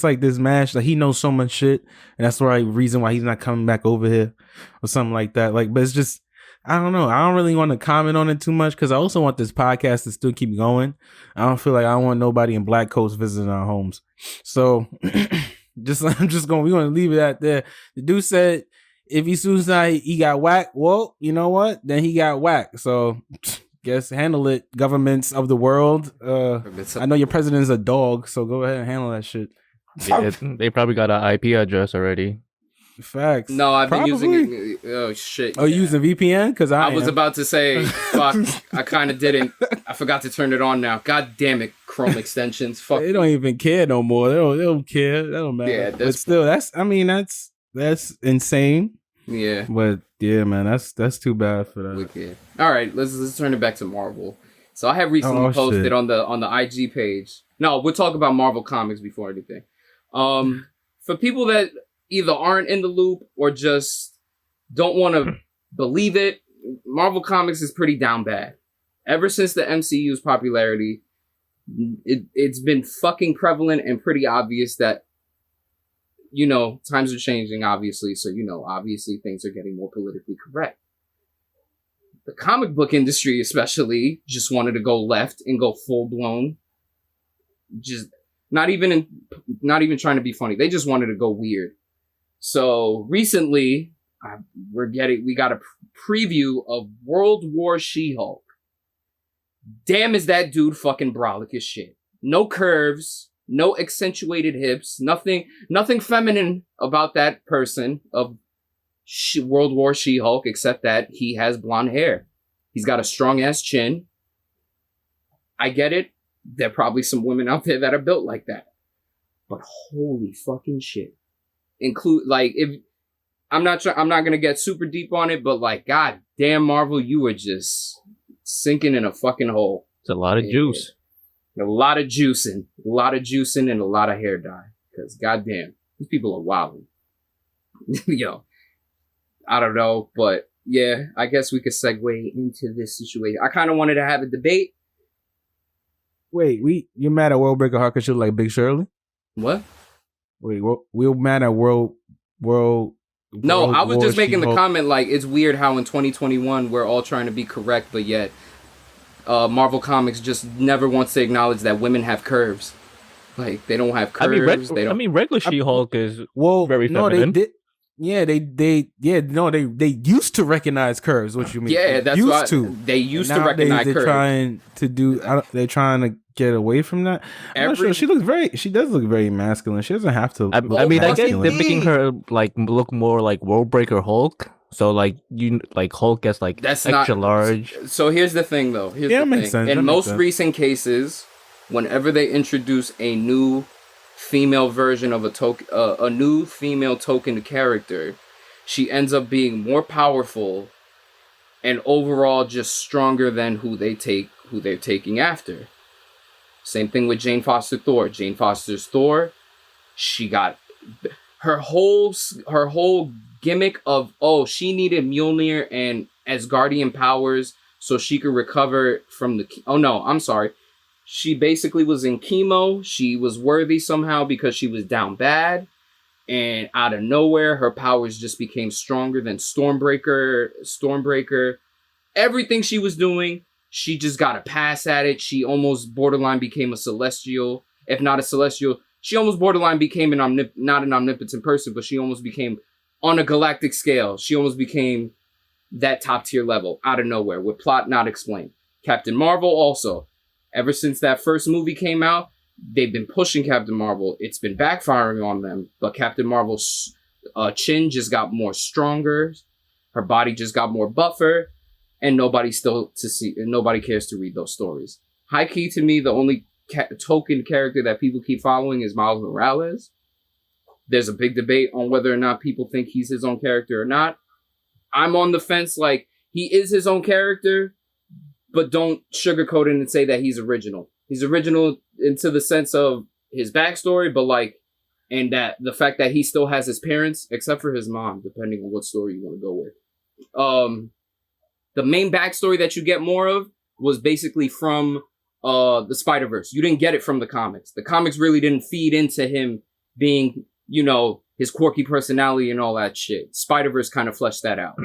like this match. Like, he knows so much shit, and that's the right reason why he's not coming back over here or something like that. Like, but it's just, I don't know. I don't really want to comment on it too much because I also want this podcast to still keep going. I don't feel like I don't want nobody in Black Coast visiting our homes. So we're gonna leave it at there. The dude said if he suicide, he got whacked. Well, you know what? Then he got whacked. So guess handle it, governments of the world. I know your president is a dog, so go ahead and handle that shit. Yeah, they probably got an IP address already. Facts. No, I've been using. Oh shit! Oh, you using VPN? Because I was about to say, fuck. I kind of didn't. I forgot to turn it on now. God damn it, Chrome extensions. Fuck. They don't even care no more. They don't care. That don't matter. Yeah, but still, that's insane. Yeah. But yeah, man, that's too bad for that. Wicked. All right, let's turn it back to Marvel. So I have recently posted on the IG page. No, we'll talk about Marvel Comics before anything. For people that either aren't in the loop or just don't want to believe it, Marvel Comics is pretty down bad. Ever since the MCU's popularity, it's been fucking prevalent and pretty obvious that, times are changing, obviously. So, obviously things are getting more politically correct. The comic book industry, especially, just wanted to go left and go full blown. Just not even trying to be funny. They just wanted to go weird. So recently, we got a preview of World War She-Hulk. damn is that dude fucking brolic as shit. No curves, no accentuated hips, nothing feminine about that person of World War She-Hulk, except that he has blonde hair. He's got a strong ass chin. I get it. There are probably some women out there that are built like that. But holy fucking shit. If I'm not gonna get super deep on it, but like, god damn, Marvel, you were just sinking in a fucking hole. It's a lot of juice. A lot of juicing, and a lot of hair dye. Because goddamn, these people are wild. Yo, I don't know, but yeah, I guess we could segue into this situation. I kind of wanted to have a debate. Wait, you're mad at World Breaker Hard because you look like Big Shirley? What? Wait, we're mad at World. No, I was just making the She-Hulk. comment like it's weird how in 2021 we're all trying to be correct, but yet Marvel Comics just never wants to acknowledge that women have curves. Like they don't have curves. Regular She-Hulk is very no, feminine. they did. Yeah, they used to recognize curves. What you mean? Yeah, that's used why to. they used to Nowadays, recognize they're curves. trying to do. They're trying to get away from that. I'm not sure. She does look very masculine. She doesn't have to. I look mean, I guess masculine. they're making her like look more like World Breaker Hulk. So like Hulk gets like That's extra not large. So here's the thing, though. Yeah, that makes sense. In That most makes sense. recent cases, whenever they introduce a new female version of a new female token character, she ends up being more powerful and overall just stronger than who they're taking after. Same thing with Jane Foster Thor. Jane Foster's Thor, she got her whole gimmick of she needed Mjolnir and Asgardian powers so she could recover from she basically was in chemo. She was worthy somehow because she was down bad. And out of nowhere, her powers just became stronger than Stormbreaker. Everything she was doing, she just got a pass at it. She almost borderline became a celestial. If not a celestial, she almost borderline became not an omnipotent person, but she almost became on a galactic scale. She almost became that top tier level out of nowhere with plot not explained. Captain Marvel also. Ever since that first movie came out, they've been pushing Captain Marvel. It's been backfiring on them, but Captain Marvel's chin just got more stronger. Her body just got more buffer, and nobody cares to read those stories. High key to me, the only token character that people keep following is Miles Morales. There's a big debate on whether or not people think he's his own character or not. I'm on the fence, like, he is his own character, but don't sugarcoat it and say that he's original. He's original into the sense of his backstory, but and that the fact that he still has his parents, except for his mom, depending on what story you want to go with. The main backstory that you get more of was basically from the Spider-Verse. You didn't get it from the comics. The comics really didn't feed into him being, his quirky personality and all that shit. Spider-Verse kind of fleshed that out.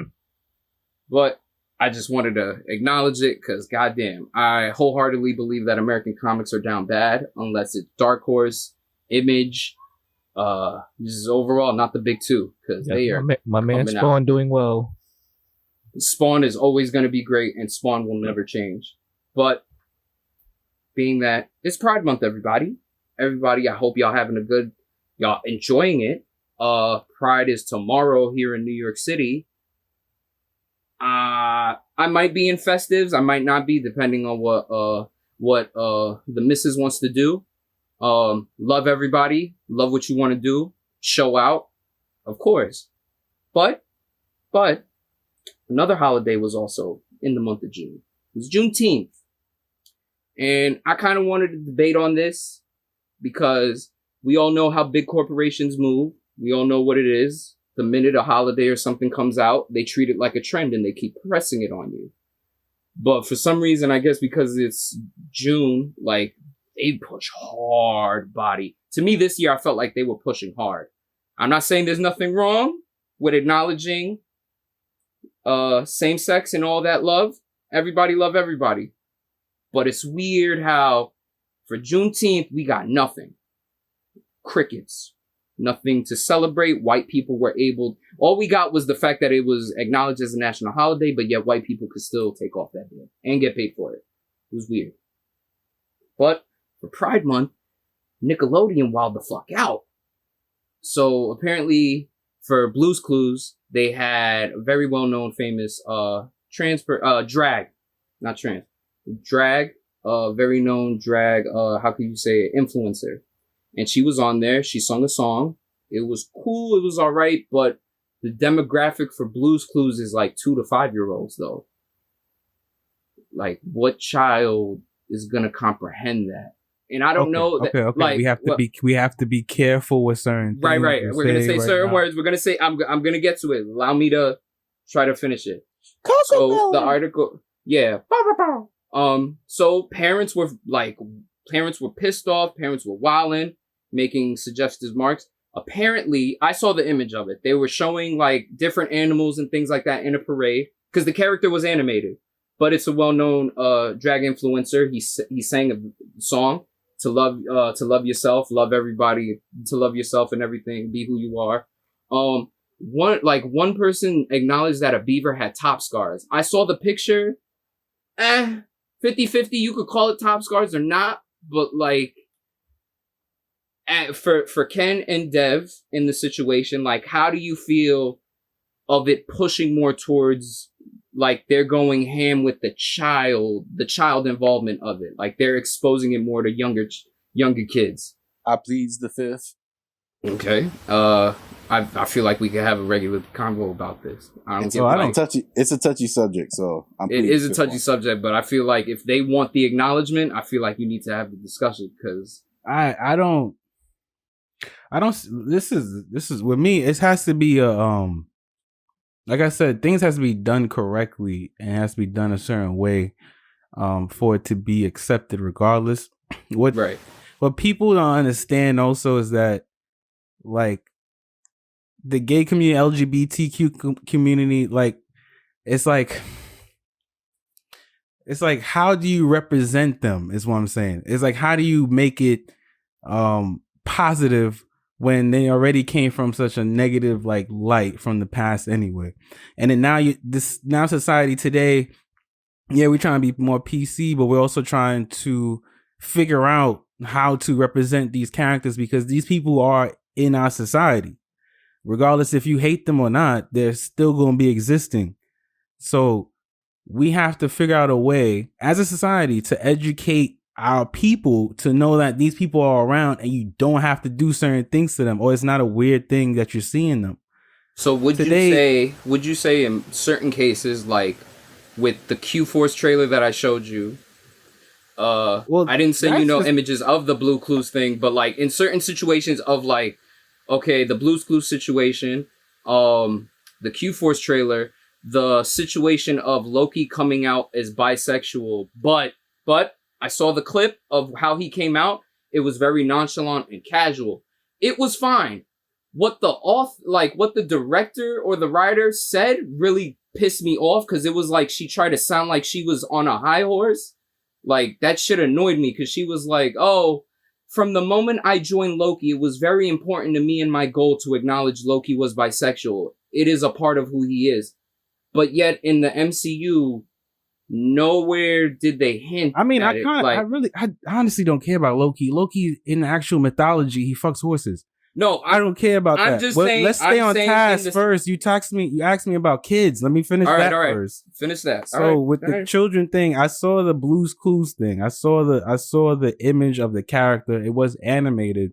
But I just wanted to acknowledge it because, goddamn, I wholeheartedly believe that American comics are down bad unless it's Dark Horse, Image, this is overall not the big two because they are. My man Spawn doing well. Spawn is always going to be great, and Spawn will never change. But being that it's Pride Month, everybody, I hope y'all y'all enjoying it. Pride is tomorrow here in New York City. I might be in festives. I might not be, depending on what the missus wants to do. Love everybody. Love what you want to do. Show out, of course. But another holiday was also in the month of June. It was Juneteenth. And I kind of wanted to debate on this because we all know how big corporations move. We all know what it is. The minute a holiday or something comes out, they treat it like a trend and they keep pressing it on you. But for some reason, I guess because it's June, like, they push hard body. To me, this year, I felt like they were pushing hard. I'm not saying there's nothing wrong with acknowledging same-sex and all that love. Everybody love everybody. But it's weird how for Juneteenth, we got nothing. Crickets. Nothing to celebrate. White people were all we got was the fact that it was acknowledged as a national holiday, but yet white people could still take off that day and get paid for it. It was weird. But for Pride Month, Nickelodeon wilded the fuck out. So apparently for Blue's Clues, they had a very well-known, famous drag, not trans, drag, very known drag, how can you say it, influencer. And she was on there. She sung a song. It was cool. It was all right. But the demographic for Blue's Clues is like 2 to 5 year olds, though. Like, what child is gonna comprehend that? And I don't know. Okay. Like, we have to be careful with certain things. Right. We're gonna say certain words. We're gonna say. I'm gonna get to it. Allow me to try to finish it. So the article, yeah. So parents were pissed off. Parents were wilding, making suggestive marks. Apparently, I saw the image of it. They were showing like different animals and things like that in a parade because the character was animated. But it's a well-known drag influencer. He sang a song to love yourself, love everybody, to love yourself and everything, be who you are. One person acknowledged that a beaver had top scars. I saw the picture. 50-50, you could call it top scars or not, but like for Ken and Dev in the situation, like how do you feel of it pushing more towards like they're going ham with the child involvement of it. Like they're exposing it more to younger kids. I pleads the fifth. Okay. I feel like we could have a regular convo about this. It's a touchy subject, so it is a touchy subject, but I feel like if they want the acknowledgement, I feel like you need to have the discussion because I don't. This is with me. It has to be a like I said, things has to be done correctly and it has to be done a certain way for it to be accepted regardless. What people don't understand also is that like the gay community, LGBTQ community, like it's like how do you represent them is what I'm saying. It's like how do you make it positive when they already came from such a negative like light from the past anyway. And then now society today, yeah, we're trying to be more PC, but we're also trying to figure out how to represent these characters because these people are in our society. Regardless if you hate them or not, they're still going to be existing. So we have to figure out a way as a society to educate our people to know that these people are around and you don't have to do certain things to them, or it's not a weird thing that you're seeing them. So would you say in certain cases, like with the Q-Force trailer that I showed you, well, I didn't send you images of the Blue Clues thing, but like in certain situations of like, okay, the Blue's Clues situation, the Q-Force trailer, the situation of Loki coming out as bisexual, but I saw the clip of how he came out. It was very nonchalant and casual. It was fine. What the director or the writer said really pissed me off because it was like she tried to sound like she was on a high horse. Like that shit annoyed me because she was like, oh, from the moment I joined Loki, it was very important to me and my goal to acknowledge Loki was bisexual. It is a part of who he is. But yet in the MCU, nowhere did they hint. I mean, I honestly don't care about Loki. Loki in the actual mythology, he fucks horses. No, I don't care about that. Just saying, let's stay on task first. You asked me about kids. Let me finish that first. Finish that. So with the children thing, I saw the Blue's Clues thing. I saw the image of the character. It was animated.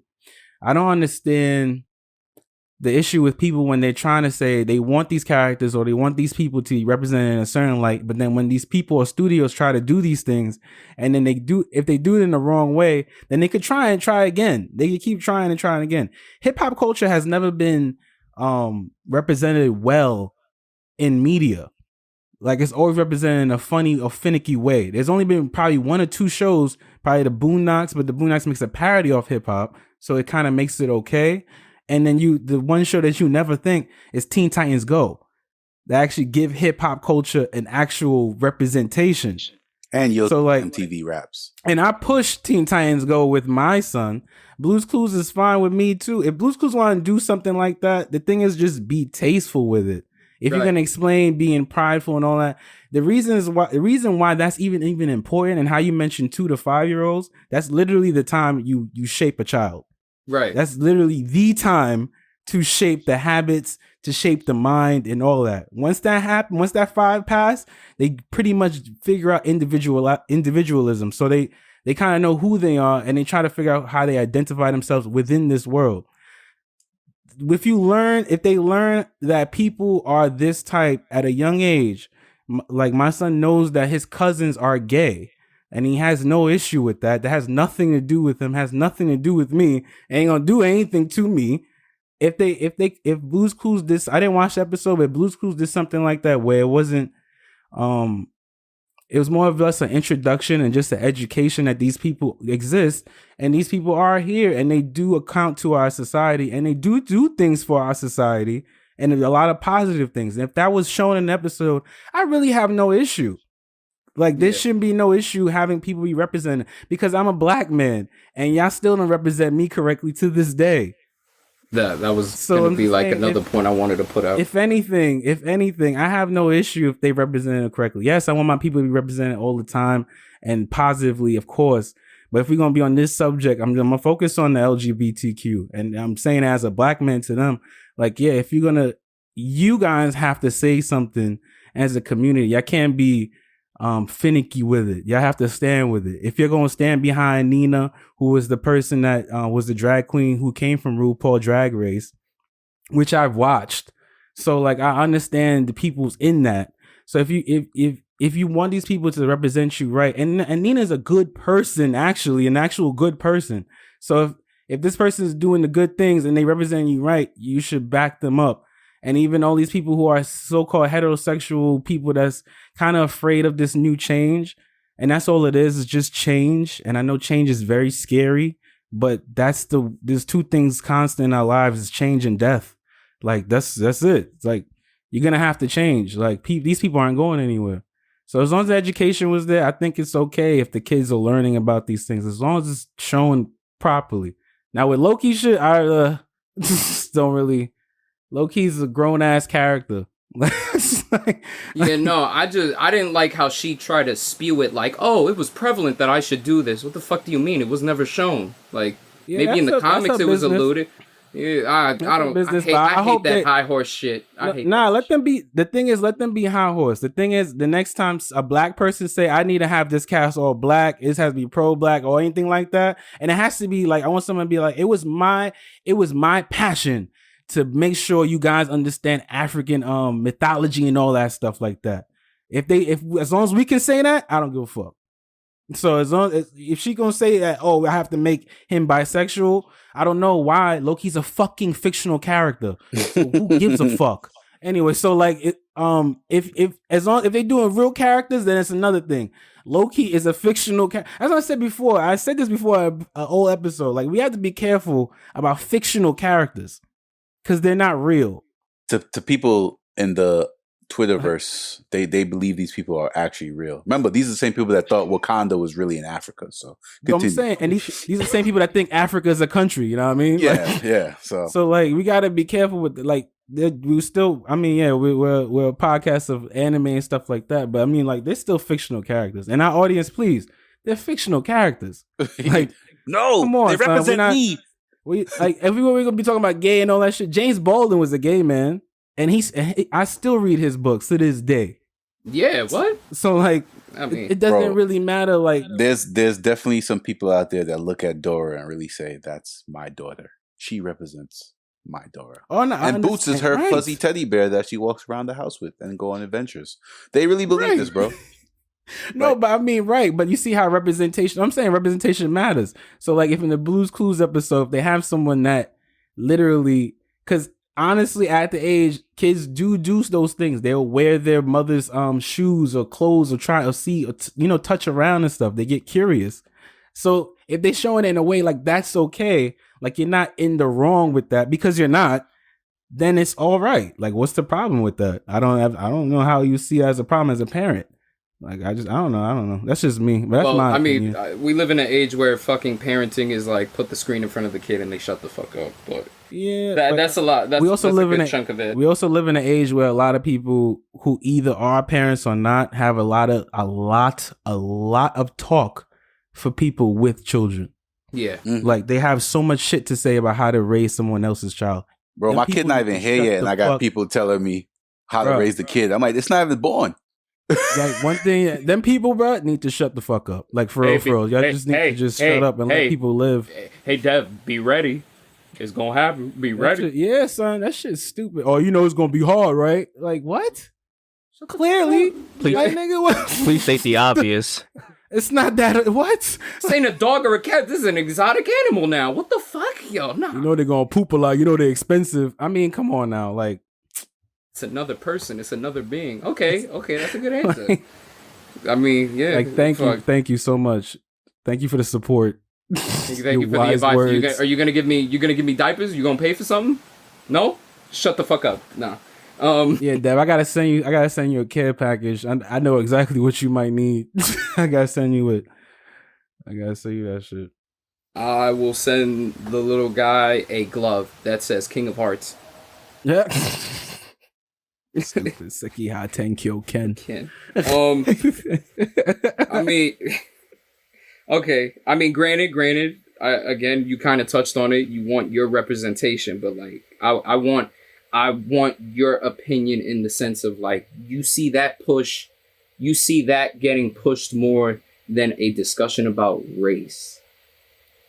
I don't understand the issue with people when they're trying to say they want these characters or they want these people to be represented in a certain light, but then when these people or studios try to do these things and then if they do it in the wrong way, then they could try again. They could keep trying and trying again. Hip hop culture has never been represented well in media. Like it's always represented in a funny or finicky way. There's only been probably 1 or 2 shows, probably the Boondocks, but the Boondocks makes a parody of hip hop, so it kind of makes it okay. And then the one show that you never think is Teen Titans Go. They actually give hip hop culture an actual representation. And you'll MTV raps. And I push Teen Titans Go with my son. Blue's Clues is fine with me too. If Blue's Clues want to do something like that, the thing is just be tasteful with it. If you're gonna explain being prideful and all that, the reason why that's even important, and how you mentioned 2 to 5 year olds, that's literally the time you shape a child. Right. That's literally the time to shape the habits, to shape the mind, and all that. Once that happens, once that 5 pass, they pretty much figure out individualism. So they kind of know who they are, and they try to figure out how they identify themselves within this world. If they learn that people are this type at a young age, like my son knows that his cousins are gay, and he has no issue with that. That has nothing to do with him, has nothing to do with me, ain't gonna do anything to me. If Blue's Clues did, I didn't watch the episode, but Blue's Clues did something like that where it wasn't, it was more of less an introduction and just an education that these people exist, and these people are here, and they do account to our society, and they do things for our society, and a lot of positive things. And if that was shown in an episode, I really have no issue. Like, there shouldn't be no issue having people be represented, because I'm a black man, and y'all still don't represent me correctly to this day. That was going to be like another point I wanted to put out. If anything, I have no issue if they represent it correctly. Yes, I want my people to be represented all the time and positively, of course. But if we're going to be on this subject, I'm going to focus on the LGBTQ. And I'm saying as a black man to them, like, yeah, if you guys have to say something as a community. I can't be finicky with it. Y'all have to stand with it. If you're going to stand behind Nina, who was the person that was the drag queen who came from RuPaul Drag Race, which I've watched. So like, I understand the people's in that. So if you want these people to represent you right, and Nina's a good person, actually, an actual good person. So if this person is doing the good things and they represent you right, you should back them up. And even all these people who are so-called heterosexual people that's kind of afraid of this new change. And that's all it is just change. And I know change is very scary, but there's 2 things constant in our lives, is change and death. Like, that's it. It's like, you're going to have to change. Like, these people aren't going anywhere. So as long as the education was there, I think it's okay if the kids are learning about these things, as long as it's shown properly. Now with Loki shit, I don't really... Loki's a grown ass character. I didn't like how she tried to spew it like, oh, it was prevalent that I should do this. What the fuck do you mean? It was never shown. Like, maybe in the comics it was alluded. Yeah, I hate that high horse shit. Let them be. The thing is, let them be high horse. The thing is, the next time a black person say, I need to have this cast all black, it has to be pro-black or anything like that, and it has to be like, I want someone to be like, it was my passion to make sure you guys understand African mythology and all that stuff like that. As long as we can say that, I don't give a fuck. So as long as if she gonna say that, oh, I have to make him bisexual, I don't know why. Loki's a fucking fictional character. So who gives a fuck? Anyway, so like if they doing real characters, then it's another thing. Loki is a fictional character. As I said before, I said this before an old episode. Like, we have to be careful about fictional characters, because they're not real. To people in the Twitterverse, they believe these people are actually real. Remember, these are the same people that thought Wakanda was really in Africa. So continue. I'm saying, and these are the same people that think Africa is a country. You know what I mean? Yeah, like, yeah. So like, we got to be careful with we still. I mean, yeah, we're a podcast of anime and stuff like that. But I mean, like, they're still fictional characters. And our audience, please, they're fictional characters. Like, no, come on, they represent me. If we're gonna be talking about gay and all that shit, James Baldwin was a gay man, and I still read his books to this day. Yeah, what? So like, I mean, it doesn't really matter. Like, there's definitely some people out there that look at Dora and really say, that's my daughter. She represents my Dora. Oh no, and Boots is her fuzzy teddy bear that she walks around the house with and go on adventures. They really believe this, bro. No, right. But I mean, right. But you see how I'm saying representation matters. So like, if in the Blue's Clues episode, if they have someone that literally, because honestly, at the age, kids do those things. They'll wear their mother's shoes or clothes or try or see, or touch around and stuff. They get curious. So if they show it in a way like that's okay, like you're not in the wrong with that, because you're not, then it's all right. Like, what's the problem with that? I don't know how you see it as a problem as a parent. Like, I don't know. That's just me. But that's my opinion. We live in an age where fucking parenting is like, put the screen in front of the kid and they shut the fuck up. But Yeah, that's a lot. That's, we also that's live a in good chunk of it. We also live in an age where a lot of people who either are parents or not have a lot of talk for people with children. Yeah. Mhm. Like they have so much shit to say about how to raise someone else's child. Bro, Them my kid people not need even to here shut yet, the and I got fuck- people telling me how to Bruh. raise the kid. I'm like, it's not even born. Like one thing, them people, bro, need to shut the fuck up. Like for real, for real. Y'all just need to just shut up and let people live. Hey, Dev, be ready. It's gonna happen. Be ready. Shit, yeah, son, that shit's stupid. Oh, you know it's gonna be hard, right? Like what? Clearly, Please- like nigga, what? Please state the obvious. It's not that. What? This ain't a dog or a cat. This is an exotic animal now. What the fuck, yo? No, You know they're gonna poop a lot. You know they're expensive. I mean, come on now, like. it's another person. It's another being. Okay, that's a good answer. I mean, yeah. Like, thank you so much. Thank you for the support. Thank you Your for the wise advice. words. Are you gonna give me diapers? You gonna pay for something? No. Shut the fuck up. Nah. Yeah, Dev, I gotta send you a care package. I know exactly what you might need. I gotta send you it. I gotta send you that shit. I will send the little guy a glove that says King of Hearts. Yeah. Stupid Seki Ha Tenkyo Ken. Ken. I mean, okay. I mean, granted. Again, you kind of touched on it. You want your representation, but like, I want your opinion in the sense of like, you see that getting pushed more than a discussion about race.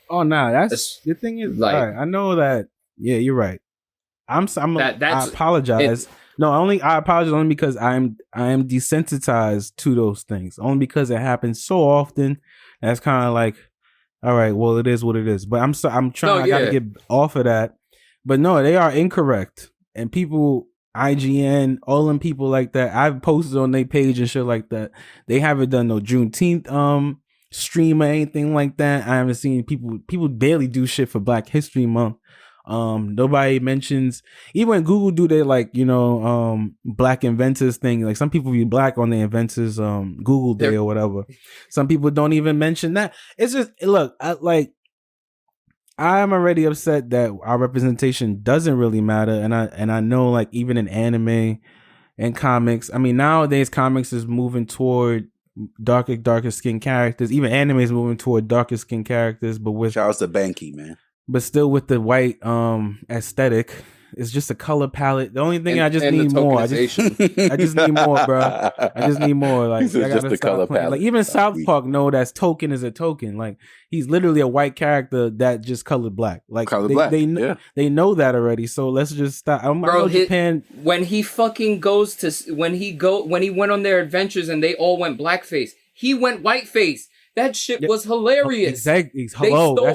Oh nah, that's the thing is like, all right, I know that. Yeah, you're right. I apologize. I apologize only because I am desensitized to those things. Only because it happens so often. That's kind of like, all right, well, it is what it is. But I gotta get off of that. But no, they are incorrect. And people, IGN, all them people like that, I've posted on their page and shit like that. They haven't done no Juneteenth stream or anything like that. I haven't seen people barely do shit for Black History Month. Nobody mentions, even when Google do their like, Black Inventors thing, like some people be black on the Inventors Google Day or whatever. Some people don't even mention that. It's just, look, I'm already upset that our representation doesn't really matter, and I know, like, even in anime and comics, I mean, nowadays comics is moving toward darker skin characters. Even anime is moving toward darker skin characters, but with Shout out to Banky, man. But still with the white aesthetic. It's just a color palette. The only thing I just need more. I just need more, bro. I just need more. Like, I gotta just a color palette. Like, even South Park know that token is a token. Like, he's literally a white character that just colored black. Like, they know that already. So let's just stop. I know Japan. When he fucking when he went on their adventures and they all went blackface, he went whiteface. That shit was hilarious. Exactly. Hello.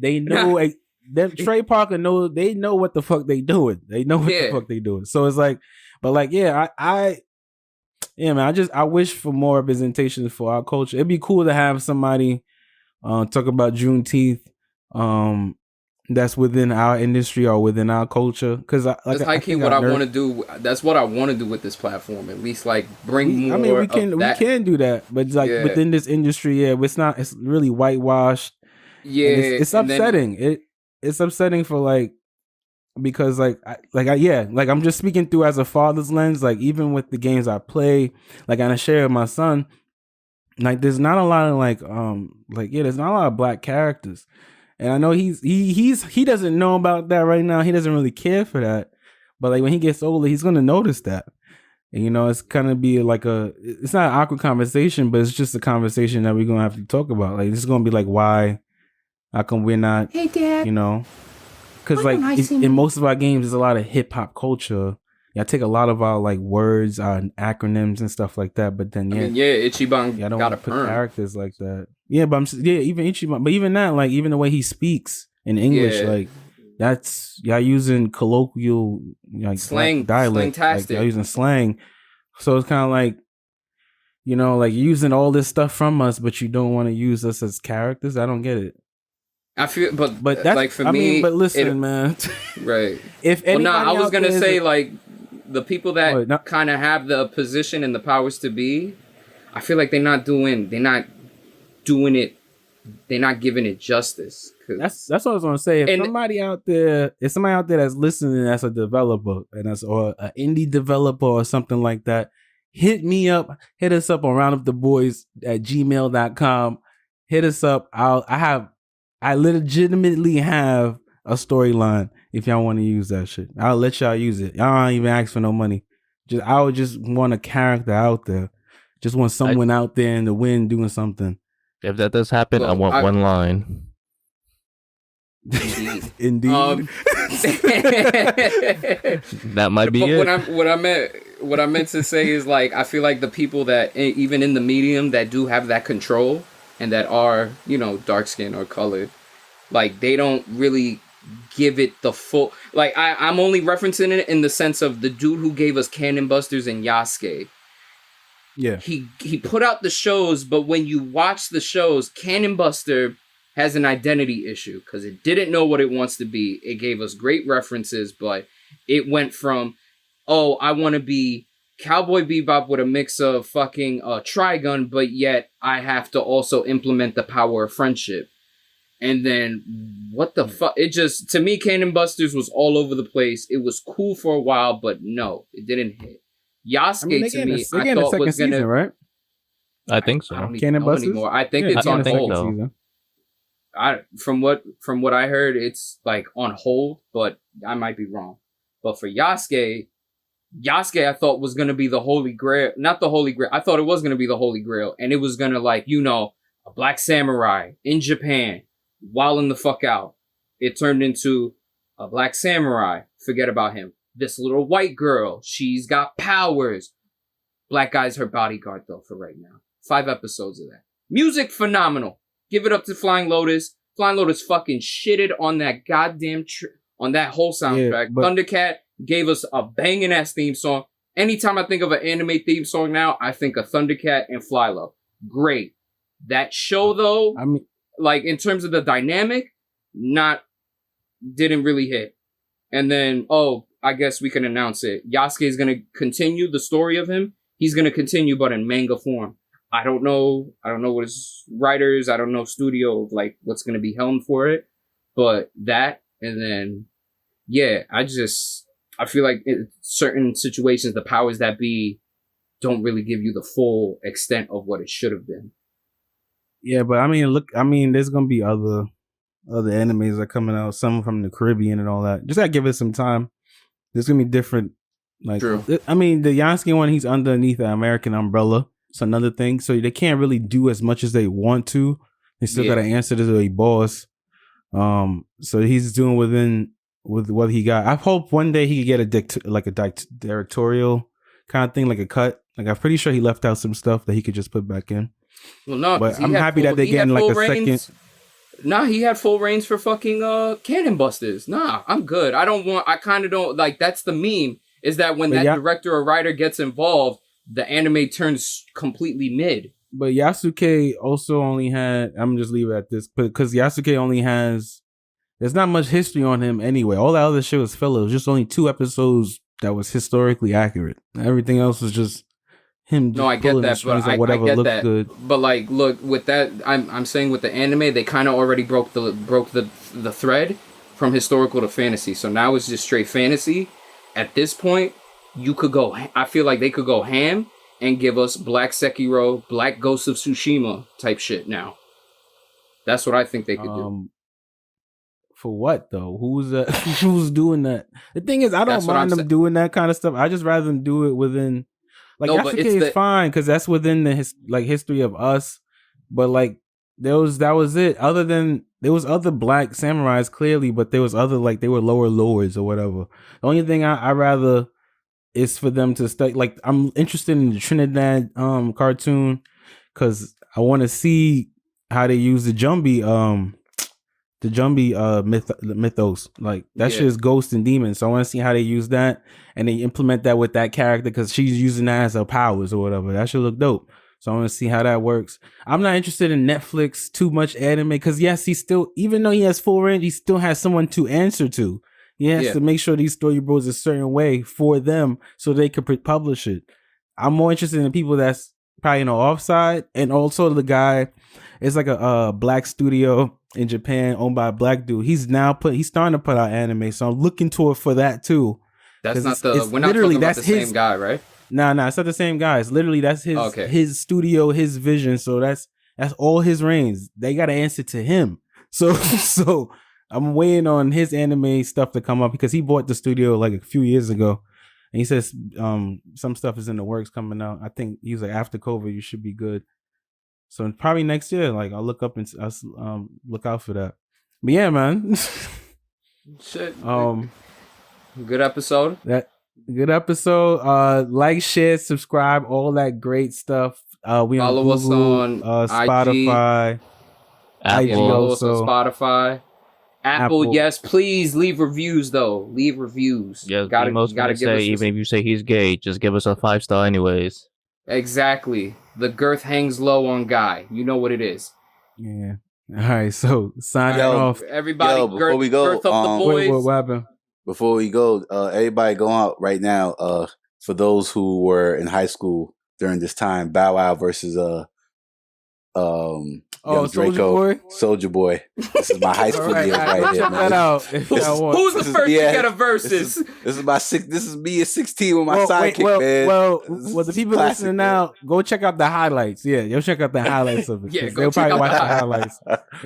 They know. Them Trey Parker know. They know what the fuck they doing. They know what the fuck they doing. So it's like, but like, yeah, man. I wish for more representation for our culture. It'd be cool to have somebody talk about Juneteenth. That's within our industry or within our culture. Because that's what I want to do. That's what I want to do with this platform. At least like bring more. I mean, we can do that, but like within this industry, it's not. It's really whitewashed. Yeah, it's upsetting. It's upsetting for like, because I'm just speaking through as a father's lens. Like, even with the games I play, like, and I share with my son, like, there's not a lot of there's not a lot of black characters. And I know he doesn't know about that right now. He doesn't really care for that. But like, when he gets older, he's gonna notice that. And it's gonna be like it's not an awkward conversation, but it's just a conversation that we're gonna have to talk about. Like, this is gonna be like, why? How come we're not? Hey, Dad. Because like in most of our games, there's a lot of hip hop culture. I take a lot of our like words, our acronyms and stuff like that. But then Ichiban I don't got want to put characters like that. Yeah, but even Ichiban, but even that, like, even the way he speaks in English, like, that's y'all using colloquial, like, slang dialect, like, y'all using slang. So it's kind of like, like, using all this stuff from us, but you don't want to use us as characters. I don't get it. I feel, but that's, like, for me, but listen, man. Right. If I was gonna say, like, the people that kind of have the position and the powers to be, I feel like they're not giving it justice. That's what I was gonna say. If somebody out there that's listening as a developer and or an indie developer or something like that, hit us up on rounduptheboys@gmail.com. Hit us up. I legitimately have a storyline if y'all want to use that shit. I'll let y'all use it. Y'all don't even ask for no money. I would just want a character out there. Just want someone out there in the wind doing something. If that does happen, I want one line. Indeed. That might be it. What I meant to say is, like, I feel like the people that even in the medium that do have that control and that are, you know, dark skinned or colored, like, they don't really give it the full. Like, I'm only referencing it in the sense of the dude who gave us Cannon Busters and Yasuke. Yeah, he put out the shows, but when you watch the shows, Cannon Buster has an identity issue because it didn't know what it wants to be. It gave us great references, but it went from, oh, I want to be Cowboy Bebop with a mix of fucking Trigun, but yet I have to also implement the power of friendship. And then, what the fuck? It just, to me, Cannon Busters was all over the place. It was cool for a while, but no, it didn't hit. Yasuke, to me, I thought was going to... right? I think so. I don't even know anymore. I think it's on hold. From what I heard, it's like on hold, but I might be wrong. But for Yasuke I thought was going to be the Holy Grail. Not the Holy Grail. I thought it was going to be the Holy Grail. And it was going to, like, you know, a black samurai in Japan, wilding the fuck out. It turned into a black samurai. Forget about him. This little white girl, she's got powers. Black guy's her bodyguard, though, for right now. 5 episodes of that. Music, phenomenal. Give it up to Flying Lotus. Flying Lotus fucking shitted on that goddamn... on that whole soundtrack. Yeah, Thundercat gave us a banging-ass theme song. Anytime I think of an anime theme song now, I think of Thundercat and Flylo. Great. That show, though, I mean, like, in terms of the dynamic, didn't really hit. And then, I guess we can announce it. Yasuke is going to continue the story of him. He's going to continue, but in manga form. I don't know what his writers, I don't know studio, like, what's going to be helmed for it. But that, and then, yeah, I feel like in certain situations, the powers that be don't really give you the full extent of what it should have been. Yeah, but I mean, there's going to be other animes that are coming out, some from the Caribbean and all that. Just gotta give it some time. There's gonna be different, like, true. I mean, the Yasuke one, he's underneath the American umbrella. It's another thing, so they can't really do as much as they want to. They still gotta answer to a boss. So he's doing with what he got. I hope one day he could get a directorial kind of thing, like a cut. Like, I'm pretty sure he left out some stuff that he could just put back in. Well, no, but I'm happy that they're getting like a second. Nah, he had full reigns for fucking Cannon Busters. Nah, I'm good. I kind of don't, like, that's the meme, is that when director or writer gets involved, the anime turns completely mid. But Yasuke also only had, I'm just leave it at this, because Yasuke only has, there's not much history on him anyway. All that other shit was filler. It was just only 2 episodes that was historically accurate. Everything else was just him. No, I get that, but I get that. Good. But, like, look, with that, I'm saying with the anime, they kind of already broke the thread from historical to fantasy. So now it's just straight fantasy. At this point, you could go. I feel like they could go ham and give us Black Sekiro, Black Ghost of Tsushima type shit now. That's what I think they could do. For what though? Who's doing that? The thing is, I don't mind them doing that kind of stuff. I just rather them do it within. Like, Yasuke is fine because that's within the history of us. But like that was it. Other than there was other black samurais clearly, but there was other, like, they were lower lords or whatever. The only thing I rather is for them to study. Like, I'm interested in the Trinidad cartoon because I want to see how they use the Jumbi mythos. Like, that shit is ghosts and demons. So I want to see how they use that and they implement that with that character because she's using that as her powers or whatever. That should look dope. So I want to see how that works. I'm not interested in Netflix too much anime because yes, he still, even though he has full range, he still has someone to answer to. He has to make sure these storyboards a certain way for them so they could publish it. I'm more interested in people that's probably offside, and also the guy is like a black studio in Japan owned by a black dude. He's starting to put out anime, so I'm looking toward for that too. That's not it's we're not literally talking about that's the his same guy, right? Nah, it's not the same guy. It's literally that's his Okay. his studio, his vision. So that's all his reigns. They got to answer to him. So I'm waiting on his anime stuff to come up because he bought the studio like a few years ago, and he says some stuff is in the works coming out. I think he was like, after COVID, you should be good. So probably next year, like I'll look up and look out for that. But yeah, man. Shit. Good episode. Good episode. Like, share, subscribe, all that great stuff. We follow on Google, us on Spotify, Apple. IG follow us on also. Spotify. Apple, yes, please leave reviews though. Leave reviews. Yes, gotta most give say, us even if you say he's gay, just give us a 5-star anyways. Exactly. The girth hangs low on Guy. You know what it is. Yeah. All right. So signing Yo, off. Everybody, before we go, girth up the boys. Wait, what happened? Before we go, everybody go out right now. For those who were in high school during this time, Bow Wow versus Young Draco, Soldier Boy. This is my high school years right here, check man. that out. If y'all want. Who's the first to get a versus? This is my This is me at 16 with my sidekick, man. Well, the people listening now, go check out the highlights. Yeah, you'll check out the highlights of it. Yeah, go they'll check probably out watch the the highlights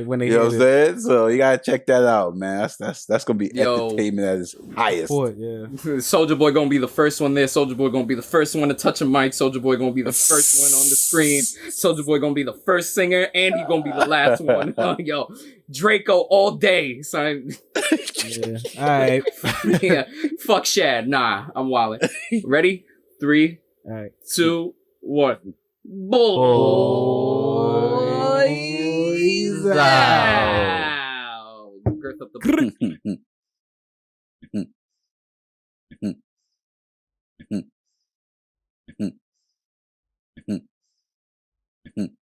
when they You know hear what I'm saying? So you gotta check that out, man. That's gonna be Yo. entertainment at its highest. Yeah. Soldier Boy gonna be the first one there. Soldier Boy gonna be the first one to touch a mic. Soldier Boy gonna be the first one on the screen. Soldier Boy gonna be the first singer, and he gonna be the last one. Yo, Draco all day, son. Yeah. All right. Yeah, fuck Shad. Nah, I'm wildin'. Ready? 3, All right. 2, 1. Boys out. Girth up the